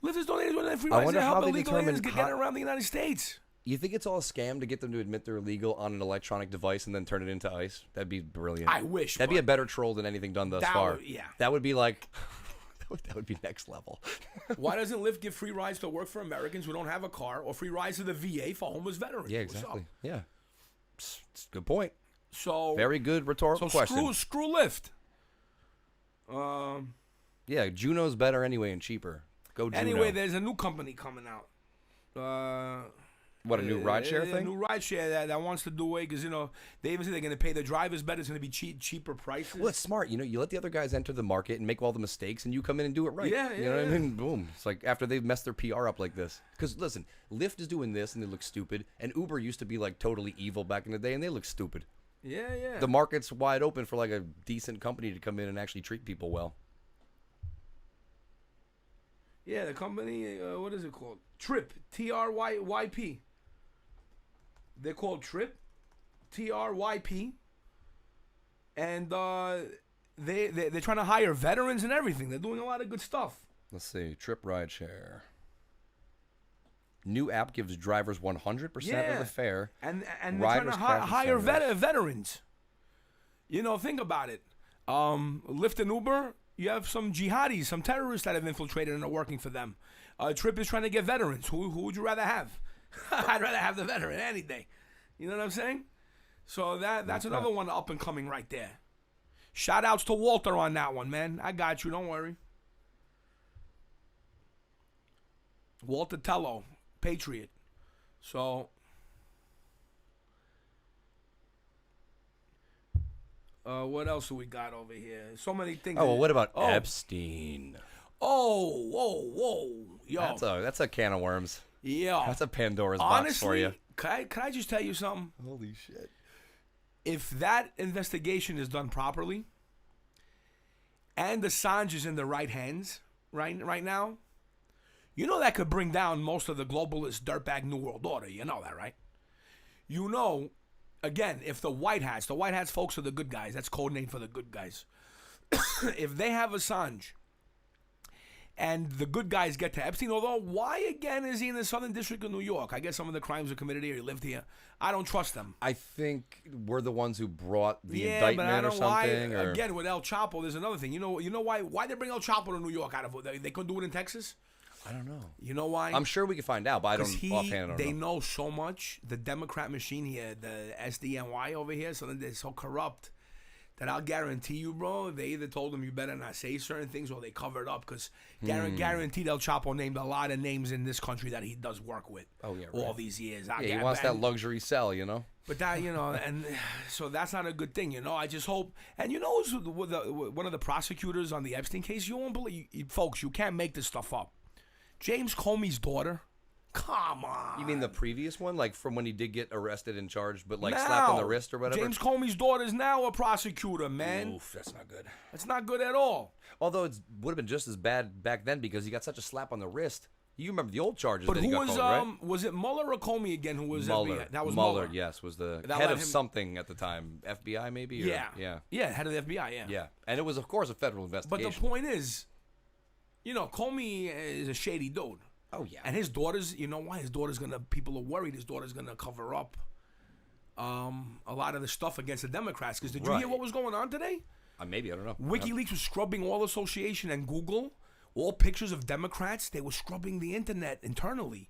Lyft has donated free rides to help illegal aliens get around the United States. You think it's all a scam to get them to admit they're illegal on an electronic device and then turn it into ICE? That'd be brilliant. I wish. That'd be a better troll than anything done thus far. Yeah. That would be like... that would be next level. Why doesn't Lyft give free rides to work for Americans who don't have a car, or free rides to the VA for homeless veterans? Yeah, exactly. Yeah. It's a good point. So very good rhetorical question. Screw Lyft. Yeah, Juno's better anyway and cheaper. Go Juno. Anyway, there's a new company coming out. What, a new rideshare thing? A new rideshare that wants to do away because, they even say they're going to pay the drivers better. It's going to be cheaper prices. Well, it's smart. You let the other guys enter the market and make all the mistakes, and you come in and do it right. Yeah, You know what I mean? Boom. It's like after they've messed their PR up like this. Because, listen, Lyft is doing this, and they look stupid. And Uber used to be, like, totally evil back in the day, and they look stupid. Yeah. The market's wide open for, like, a decent company to come in and actually treat people well. Yeah, the company, what is it called? Trip. T-R-Y-P. They're called Trip, TRYP, and they're trying to hire veterans and everything. They're doing a lot of good stuff. Let's see, Trip Rideshare. New app gives drivers 100% of the fare. And they're trying to hire veterans. Think about it. Lyft and Uber, you have some jihadis, some terrorists that have infiltrated and are working for them. Trip is trying to get veterans. Who would you rather have? I'd rather have the veteran any day. You know what I'm saying? So that's another one up and coming right there. Shout outs to Walter on that one, man. I got you. Don't worry. Walter Tello, Patriot. So, what else do we got over here? So many things. Oh, well, what about Epstein? Oh, whoa. Yo. That's a can of worms. Yeah. That's a Pandora's box for you. Can I just tell you something? Holy shit. If that investigation is done properly and Assange is in the right hands right now, that could bring down most of the globalist dirtbag New World Order. You know that, right? Again, if the White Hats folks are the good guys. That's code name for the good guys. If they have Assange and the good guys get to Epstein. Although, why again is he in the Southern District of New York? I guess some of the crimes were committed here. He lived here. I don't trust them. I think we're the ones who brought the But I indictment don't or know why. something. Or... Again, with El Chapo, there's another thing. You know why? Why they bring El Chapo to New York out of they couldn't do it in Texas? I don't know. You know why? I'm sure we can find out, but I don't offhand. I don't they know. know so much. The Democrat machine here, the SDNY over here, so they're so corrupt that I'll guarantee you, bro, they either told him you better not say certain things or they covered up because guaranteed El Chapo named a lot of names in this country that he does work with. Oh, yeah, all right. these years. He wants that luxury cell, you know? But that, and so that's not a good thing, I just hope. And one of the prosecutors on the Epstein case, you won't believe, folks, you can't make this stuff up. James Comey's daughter. Come on. You mean the previous one? Like from when he did get arrested and charged, but like slapped on the wrist or whatever? James Comey's daughter is now a prosecutor, man. Oof, that's not good. That's not good at all. Although it would have been just as bad back then because he got such a slap on the wrist. You remember the old charges But that he who got was, called, right? was it Mueller or Comey again who was Mueller. FBI? That was Mueller, yes, was the That head let of him- something at the time. FBI maybe? Or, Yeah. Yeah, head of the FBI, yeah. Yeah. And it was, of course, a federal But investigation. the point is, Comey is a shady dude. Oh, yeah. And his daughter's, why? People are worried his daughter's going to cover up a lot of the stuff against the Democrats. Because did you hear what was going on today? Maybe, I don't know. WikiLeaks was scrubbing all Association and Google, all pictures of Democrats. They were scrubbing the internet internally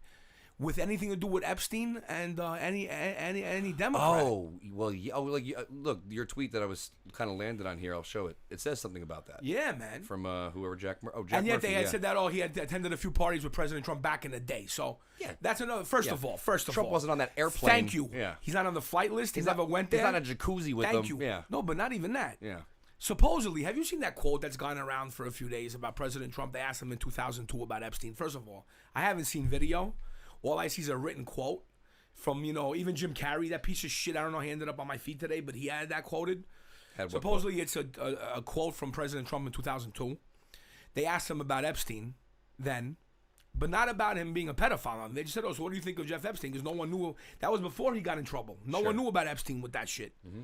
with anything to do with Epstein and any Democrat. Oh, well, yeah. Look, your tweet that I was kind of landed on here, I'll show it. It says something about that. Yeah, man. From whoever, Jack Murphy. And yet they had said that, he had attended a few parties with President Trump back in the day. So that's another. First of all, Trump wasn't on that airplane. Thank you. Yeah. He's not on the flight list. He never went there. He's not in a jacuzzi with them. Thank you. Yeah. No, but not even that. Yeah. Supposedly, have you seen that quote that's gone around for a few days about President Trump? They asked him in 2002 about Epstein. First of all, I haven't seen video. All I see is a written quote from, even Jim Carrey, that piece of shit. I don't know how he ended up on my feed today, but he had that quoted. Supposedly, it's a quote from President Trump in 2002. They asked him about Epstein then, but not about him being a pedophile. They just said, so what do you think of Jeff Epstein? Because no one knew. That was before he got in trouble. No one knew about Epstein with that shit. Mm-hmm.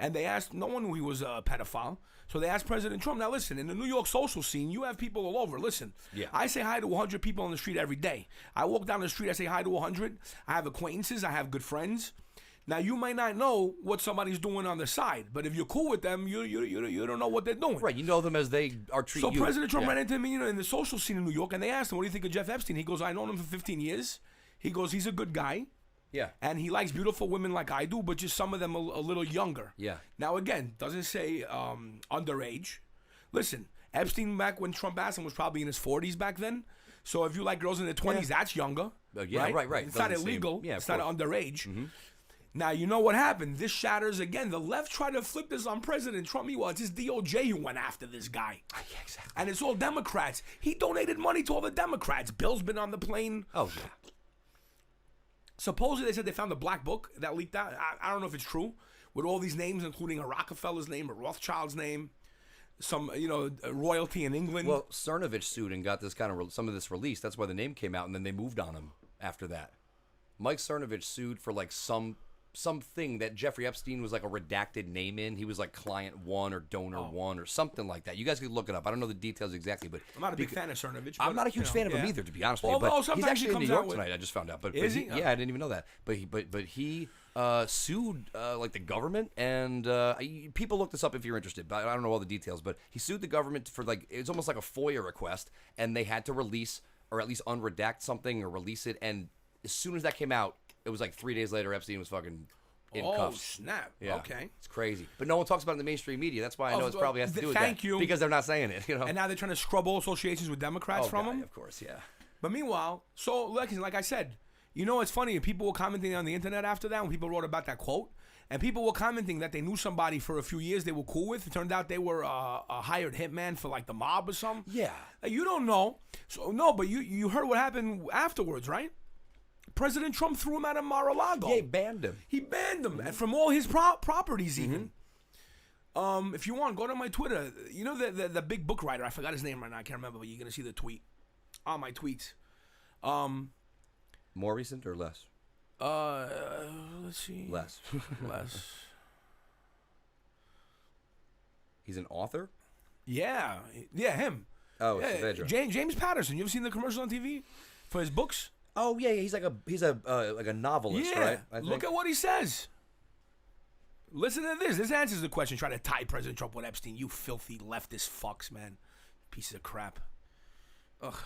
And they asked, no one knew he was a pedophile. So they asked President Trump, now listen, in the New York social scene, you have people all over. Listen, I say hi to 100 people on the street every day. I walk down the street, I say hi to 100. I have acquaintances, I have good friends. Now, you might not know what somebody's doing on the side, but if you're cool with them, you don't know what they're doing. Right, you know them as they are treating you. So President Trump ran into me, in the social scene in New York, and they asked him, what do you think of Jeff Epstein? He goes, I known him for 15 years. He goes, he's a good guy. Yeah. And he likes beautiful women like I do, but just some of them a little younger. Yeah. Now, again, doesn't say underage. Listen, Epstein back when Trump asked him was probably in his 40s back then. So if you like girls in their 20s, that's younger. Right. It's not illegal. It's not underage. Mm-hmm. Now, you know what happened? This shatters again. The left tried to flip this on President Trump. Meanwhile, it's his DOJ who went after this guy. Yeah, exactly. And it's all Democrats. He donated money to all the Democrats. Bill's been on the plane. Oh, yeah. Supposedly, they said they found a black book that leaked out. I don't know if it's true. With all these names, including a Rockefeller's name, a Rothschild's name, some, royalty in England. Well, Cernovich sued and got this kind of some of this released. That's why the name came out, and then they moved on him after that. Mike Cernovich sued for like something that Jeffrey Epstein was like a redacted name in. He was like client one or donor one or something like that. You guys could look it up. I don't know the details exactly, but I'm not a big fan of Cernovich. I'm not a huge fan of him either, to be honest with you. But he's actually in New York tonight. I just found out. But is he? Yeah, I didn't even know that. But he sued like the government, and people look this up if you're interested. But I don't know all the details. But he sued the government for like it's almost like a FOIA request, and they had to release or at least unredact something or release it. And as soon as that came out, it was like 3 days later, Epstein was fucking in cuffs. Snap. Yeah. Okay. It's crazy. But no one talks about it in the mainstream media. That's why I know it probably has to do with thank that. you. Because they're not saying it, And now they're trying to scrub all associations with Democrats from him. Of course, yeah. But meanwhile, so like I said, it's funny. People were commenting on the internet after that when people wrote about that quote. And people were commenting that they knew somebody for a few years they were cool with. It turned out they were a hired hitman for like the mob or something. Yeah. You don't know. So no, but you heard what happened afterwards, right? President Trump threw him out of Mar-a-Lago. Yeah, he banned him. He banned him from all his properties even. If you want, go to my Twitter. You know the big book writer. I forgot his name right now. I can't remember, but you're going to see the tweet on my tweets. More recent or less? Let's see. Less. Less. He's an author? Yeah, him. Oh, Yeah, Saavedra. James Patterson. You ever seen the commercial on TV for his books? Oh yeah, he's like a novelist, right? I think. Look at what he says. Listen to this. This answers the question. Try to tie President Trump with Epstein. You filthy leftist fucks, man. Pieces of crap. Ugh.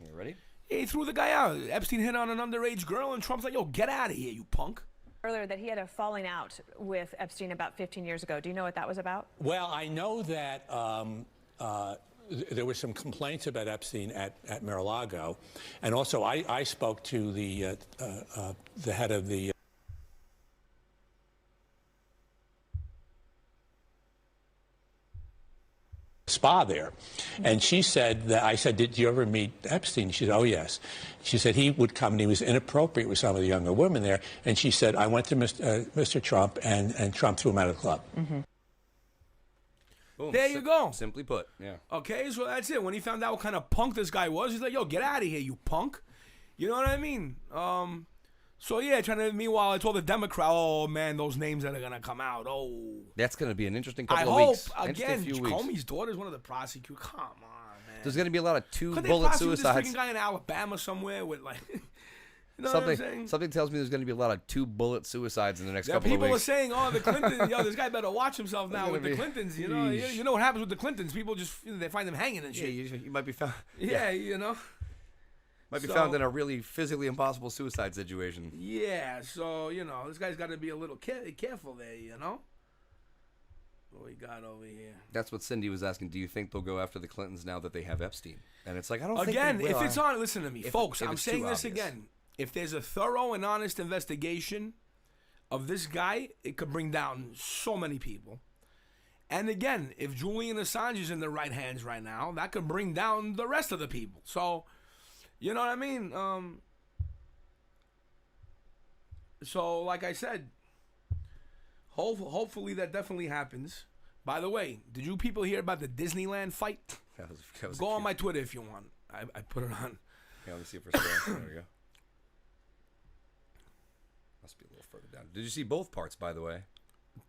You ready? He threw the guy out. Epstein hit on an underage girl, and Trump's like, yo, get out of here, you punk. Earlier that he had a falling out with Epstein about 15 years ago. Do you know what that was about? Well, I know that there were some complaints about Epstein at Mar-a-Lago, and also I spoke to the head of the spa there, and she said that I said, "Did you ever meet Epstein?" She said, "Oh yes." She said he would come and he was inappropriate with some of the younger women there, and she said, "I went to Mr. Trump and Trump threw him out of the club." Mm-hmm. Boom. There you go. Simply put, yeah. Okay, so that's it. When he found out what kind of punk this guy was, he's like, yo, get out of here, you punk. You know what I mean? So, yeah, meanwhile, I told the Democrat, oh, man, those names that are going to come out, oh. That's going to be an interesting I couple of hope, weeks. again, Few weeks. Comey's daughter is one of the prosecutors. Come on, man. There's going to be a lot of Could they two-bullet prosecute suicides. this freaking guy in Alabama somewhere with, like, you know what I'm saying? Something tells me there's going to be a lot of two-bullet suicides in the next Yeah, couple of people weeks. are saying, oh, the Clintons, yo, this guy better watch himself now gonna with the be- Clintons, you know? Yeesh. You know what happens with the Clintons? People just, they find them hanging and Yeah, shit. you might be found. Yeah, you know? Might be So- found in a really physically impossible suicide situation. Yeah, so, you know, this guy's got to be a little careful there, you know? What we got over here? That's what Cindy was asking. Do you think they'll go after the Clintons now that they have Epstein? And it's like, I don't Again, think they will. if it's on, listen to me, folks, if I'm it's saying too this obvious. again. If there's a thorough and honest investigation of this guy, it could bring down so many people. And again, if Julian Assange is in the right hands right now, that could bring down the rest of the people. So, you know what I mean? So, like I said, hopefully that definitely happens. By the way, did you people hear about the Disneyland fight? That was Go on my Twitter if you want. I put it on. Yeah, let me see it for a second. There we go. Must be a little further down. Did you see both parts, by the way?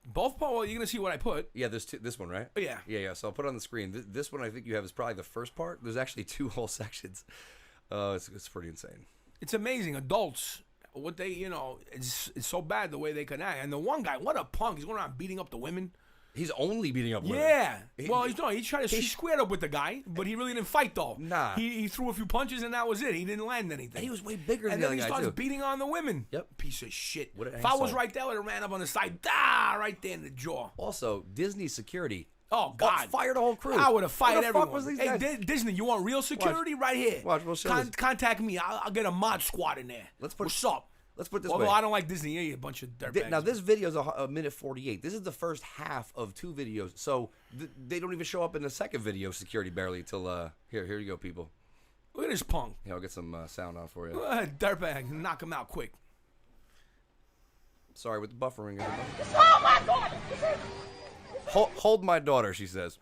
Both parts? Well, you're going to see what I put. Yeah, there's two, this one, right? Yeah. Yeah. So I'll put it on the screen. This one I think you have is probably the first part. There's actually two whole sections. It's pretty insane. It's amazing. Adults, what they, you know, it's so bad the way they can act. And the one guy, what a punk. He's going around beating up the women. He's only beating up women. Yeah. Well, he tried to squared up with the guy, but he really didn't fight, though. Nah. He threw a few punches, and that was it. He didn't land anything. And he was way bigger than and the then other he guy, starts too. beating on the women. Yep. Piece of shit. What an if I was asshole. right there, I would have ran up on the side, right there in the jaw. Also, Disney security. Oh, God. Fired the whole crew. I would have fired What the everyone. fuck was these Hey, guys? Disney, you want real security? Right here. Watch, we'll show this. Contact me. I'll get a mod squad in there. What's up? Let's put it this Although way. I don't like Disney. Yeah, you a bunch of dirtbags. Now, this video is a minute 48. This is the first half of two videos. So they don't even show up in the second video, security barely, until, here you go, people. Look at this punk. Yeah, I'll get some sound on for you. Dirtbag. Knock him out quick. Sorry, with the buffering. Oh my God! Hold my daughter, she says.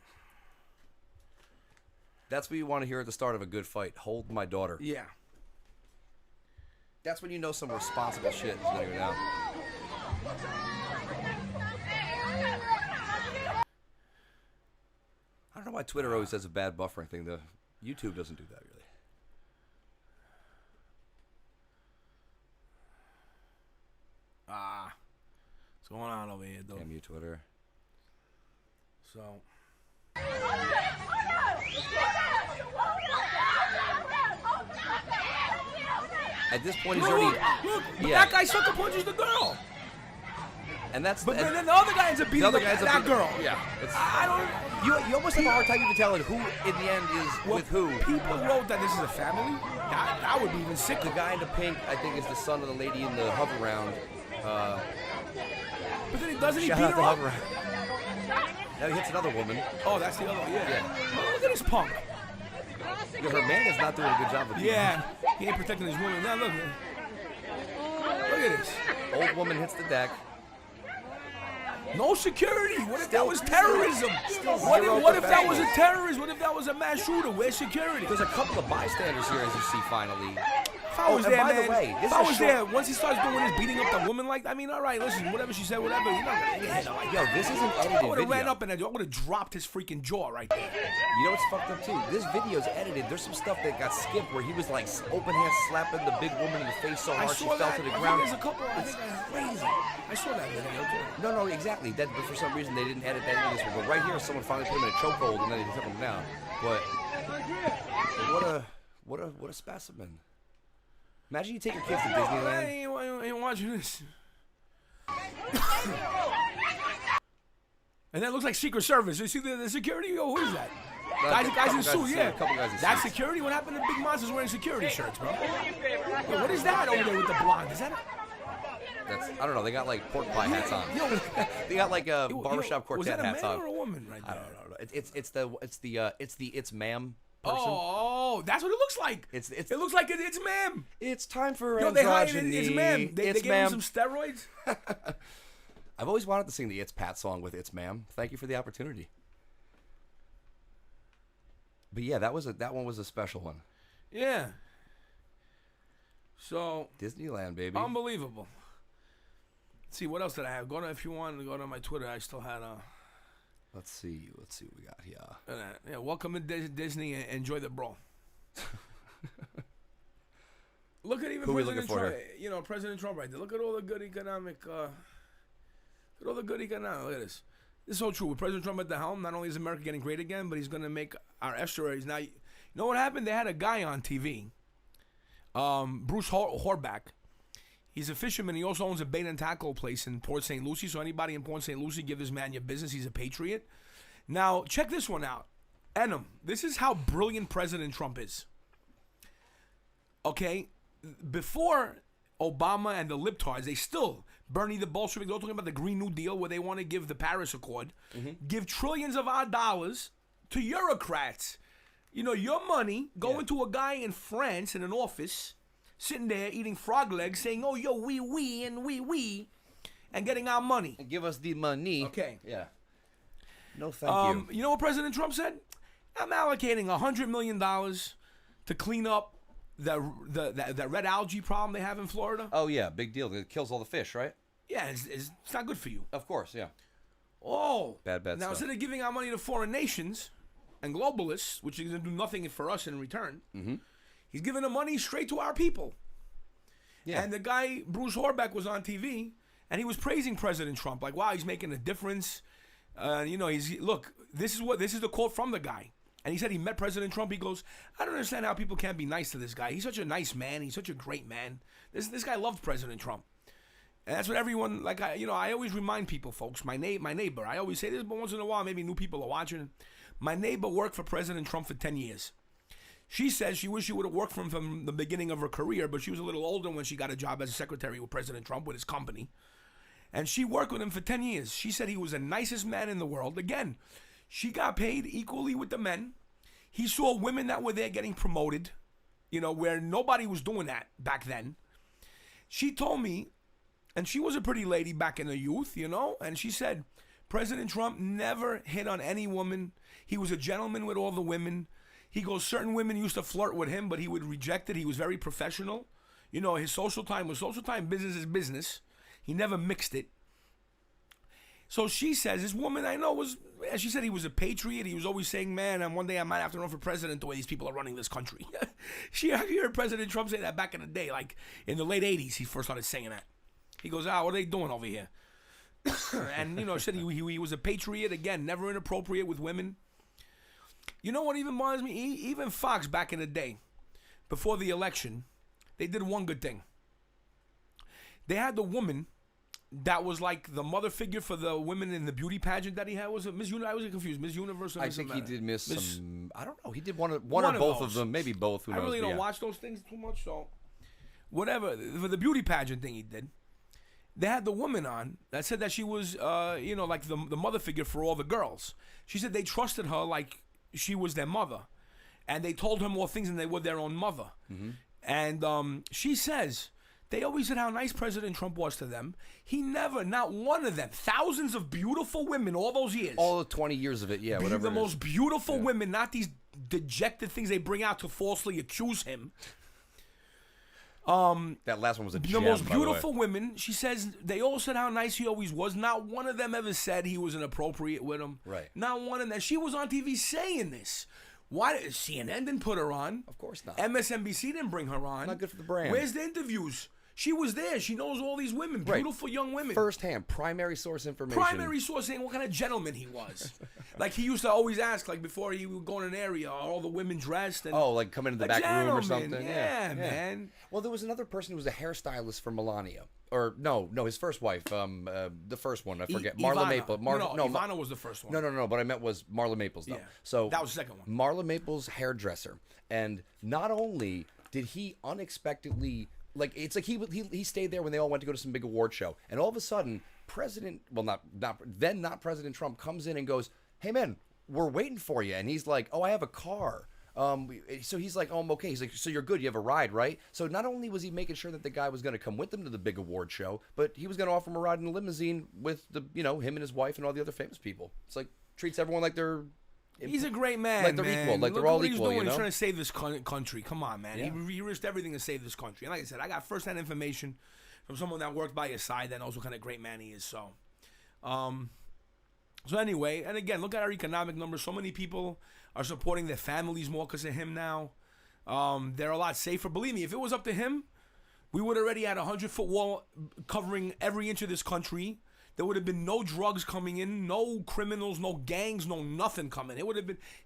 That's what you want to hear at the start of a good fight. Hold my daughter. Yeah. That's when you know some responsible shit is going to go down. I don't know why Twitter always does a bad buffering thing. The YouTube doesn't do that really. What's going on over here, though? Damn you, Twitter. So. At this point, he's already. Look, Yeah. that guy sucker punches the girl. And that's. But and then the other guy ends up beating the other the guy's that girl. Yeah. It's, I don't. you almost have a hard time even telling who in the end is with who. People wrote that this is a family. That would be even The sicker. guy in the pink, I think, is the son of the lady in the hover round. But then doesn't he Shout beat out her the up? hover round. Now he hits another woman. Oh, that's the other one. Yeah. Yeah. Oh, look at this punk. Yeah, her man is not doing a good job with you. Yeah. He ain't protecting his woman. Now look. Look at this. Old woman hits the deck. No security. What if that was terrorism? zero What if that was a protection. terrorist? What if that was a mass shooter? Where's security? There's a couple of bystanders here, as you see, finally. I was and there, by man, the way, this if I is a was short- there, once he starts doing this, beating up the woman like, I mean, all right, listen, whatever she said, whatever, you're not gonna hit her like Yo, that. this is an I edited would have ran video. up and I would have dropped his freaking jaw right there. You know what's fucked up too? This video's edited. There's some stuff that got skipped where he was like open hand slapping the big woman in the face so I hard she saw fell that. to the I think ground. there's a couple. I think that's crazy. I saw that video too. No, exactly. But for some reason they didn't edit that into this one. But right here, someone finally put him in a chokehold and then they took him down. But what a specimen. Imagine you take your kids to I Disneyland. ain't watching this. And that looks like Secret Service. You see the security? Yo, who is that? Guys in suits, yeah. A couple guys in That's suits. security? What happened to Big Monsters wearing security shirts, bro? Yo, what is that over there with the blonde? Is that I don't know. They got like pork pie hats on. They got like a barbershop was quartet that a hats man on. or a woman right there? I don't know. It's the ma'am person. Oh, that's what it looks like. It looks like it's ma'am. It's time for Yo, they hired androgyny. it's ma'am. They gave him some steroids. I've always wanted to sing the It's Pat song with It's Ma'am. Thank you for the opportunity. But yeah, that one was a special one. Yeah. So Disneyland, baby. unbelievable. Let's see, what else did I have? If you want to go to my Twitter, I still had Let's see what we got here. yeah, welcome to Disney and enjoy the brawl. Look at even Who we President looking for Trump. here? You know, President Trump right there. Look at all the good economic. Look at this. This is so true. With President Trump at the helm, not only is America getting great again, but he's going to make our estuaries. Now, you know what happened? They had a guy on TV, Bruce Horback. He's a fisherman. He also owns a bait and tackle place in Port St. Lucie. So anybody in Port St. Lucie, give this man your business. He's a patriot. Now, check this one out. Enem, this is how brilliant President Trump is. Okay? Before Obama and the libtards, Bernie the Bolshevik, they're talking about the Green New Deal where they want to give the Paris Accord, give trillions of our dollars to bureaucrats. You know, your money going to a guy in France in an office, sitting there eating frog legs, saying, oh, yo, we, and getting our money. And give us the money. Okay. Yeah. No, thank you. You know what President Trump said? I'm allocating $100 million to clean up the red algae problem they have in Florida. Oh, yeah, big deal. It kills all the fish, right? Yeah, it's not good for you. Of course, yeah. Oh. Bad Now, stuff. instead of giving our money to foreign nations and globalists, which is going to do nothing for us in return, he's giving the money straight to our people. Yeah. And the guy, Bruce Horback, was on TV, and he was praising President Trump. Like, wow, he's making a difference. You know, look, this is the quote from the guy. And he said he met President Trump. He goes, I don't understand how people can't be nice to this guy. He's such a nice man. He's such a great man. This guy loved President Trump. And that's what everyone, I always remind people, folks, my neighbor, I always say this, but once in a while, maybe new people are watching. My neighbor worked for President Trump for 10 years. She says she wished she would have worked for him from the beginning of her career, but she was a little older when she got a job as a secretary with President Trump, with his company. And she worked with him for 10 years. She said he was the nicest man in the world. Again, she got paid equally with the men. He saw women that were there getting promoted, where nobody was doing that back then. She told me, and she was a pretty lady back in the youth, and she said, President Trump never hit on any woman. He was a gentleman with all the women. He goes, certain women used to flirt with him, but he would reject it. He was very professional. His social time was social time. Business is business. He never mixed it. So she says, this woman I know as she said, he was a patriot. He was always saying, man, one day I might have to run for president the way these people are running this country. She heard President Trump say that back in the day, like in the late 80s, he first started saying that. He goes, what are they doing over here? And, said he was a patriot, again, never inappropriate with women. You know what even bothers me? Even Fox back in the day, before the election, they did one good thing. They had the woman that was like the mother figure for the women in the beauty pageant that he had. Was it Miss Universe? I was confused. Miss Universe or I Miss think America? he did miss some. I don't know. He did one or of both those. of them. Maybe both. Who knows? I really don't watch those things too much, so whatever. For the beauty pageant thing he did, they had the woman on that said that she was, like the mother figure for all the girls. She said they trusted her like she was their mother, and they told her more things than they were their own mother. And she says they always said how nice President Trump was to them. He never, not one of them, thousands of beautiful women all those years. All the 20 years of it, yeah, whatever. The most beautiful women, not these dejected things they bring out to falsely accuse him. That last one was a The gem, most by the way. beautiful women. She says they all said how nice he always was. Not one of them ever said he was inappropriate with them. Right. Not one of them. She was on TV saying this. Why CNN didn't put her on? Of course not. MSNBC didn't bring her on. Not good for the brand. Where's the interviews? She was there. She knows all these women, beautiful young women. First-hand, primary source information. Primary source saying what kind of gentleman he was. Like he used to always ask, like before he would go in an area, are all the women dressed? And like come into the back room or something. Yeah, man. Well, there was another person who was a hairstylist for Melania. Or no, his first wife, the first one, I forget. Marla Ivana. Maples. Ivana was the first one. No. What I meant was Marla Maples, though. Yeah. So that was the second one. Marla Maples, hairdresser, and not only did he unexpectedly, like, it's like he stayed there when they all went to go to some big award show, and all of a sudden, not President Trump comes in and goes, "Hey man, we're waiting for you," and he's like, "Oh, I have a car." So he's like, "Oh, I'm okay." He's like, "So you're good. You have a ride, right?" So not only was he making sure that the guy was going to come with them to the big award show, but he was going to offer him a ride in a limousine with him and his wife and all the other famous people. It's like treats everyone like they're. He's a great man. Like they're man. equal. Like Look they're all what equal. He's doing. You know? He's trying to save this country. Come on, man. Yeah. He risked everything to save this country. And like I said, I got firsthand information from someone that worked by his side that knows what kind of great man he is. So, so anyway, and again, look at our economic numbers. So many people are supporting their families more because of him now. They're a lot safer. Believe me, if it was up to him, we would already had a 100-foot wall covering every inch of this country. There would have been no drugs coming in, no criminals, no gangs, no nothing coming. He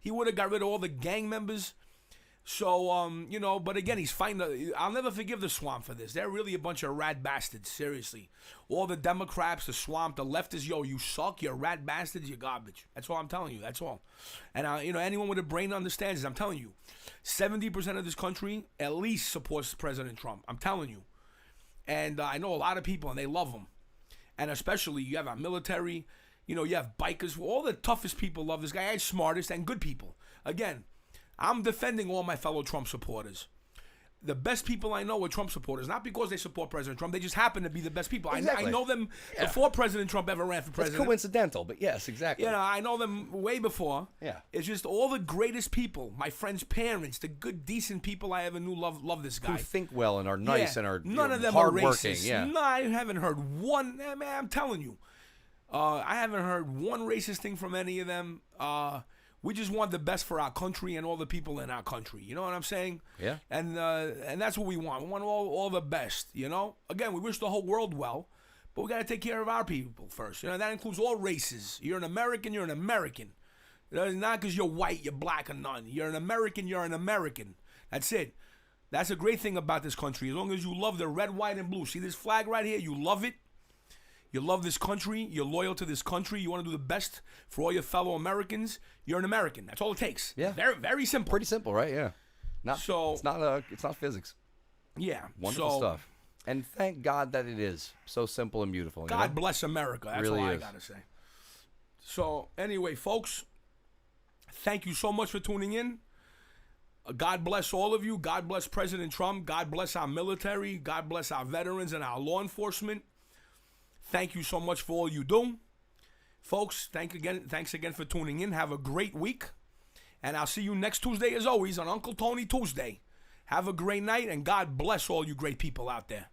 would have got rid of all the gang members. So, but again, he's fighting. I'll never forgive the swamp for this. They're really a bunch of rat bastards, seriously. All the Democrats, the swamp, the leftists, you suck, you're rat bastards, you're garbage. That's all I'm telling you, that's all. And, anyone with a brain understands this. I'm telling you, 70% of this country at least supports President Trump. I'm telling you. And I know a lot of people, and they love him. And especially, you have our military, you have bikers. All the toughest people love this guy, and smartest and good people. Again, I'm defending all my fellow Trump supporters. The best people I know are Trump supporters, not because they support President Trump. They just happen to be the best people. Exactly. I know them before President Trump ever ran for president. It's coincidental, but yes, exactly. I know them way before. Yeah. It's just all the greatest people, my friend's parents, the good, decent people I ever knew love this guy. Who think well and are nice and are none of them hardworking. are racist. Yeah. No, I haven't heard one. Man, I'm telling you, I haven't heard one racist thing from any of them. We just want the best for our country and all the people in our country. You know what I'm saying? Yeah. And that's what we want. We want all the best. Again, we wish the whole world well, but we got to take care of our people first. That includes all races. You're an American. You're an American. Not because you're white, you're black, or none. You're an American. You're an American. That's it. That's a great thing about this country. As long as you love the red, white, and blue. See this flag right here? You love it. You love this country. You're loyal to this country. You want to do the best for all your fellow Americans. You're an American. That's all it takes. Yeah. Very, very simple. Pretty simple, right? Yeah. It's not physics. Yeah. Wonderful stuff. And thank God that it is so simple and beautiful. God bless America. That's really all I is. gotta say. So anyway, folks, thank you so much for tuning in. God bless all of you. God bless President Trump. God bless our military. God bless our veterans and our law enforcement. Thank you so much for all you do. Folks, thanks again for tuning in. Have a great week. And I'll see you next Tuesday as always on Uncle Tony Tuesday. Have a great night and God bless all you great people out there.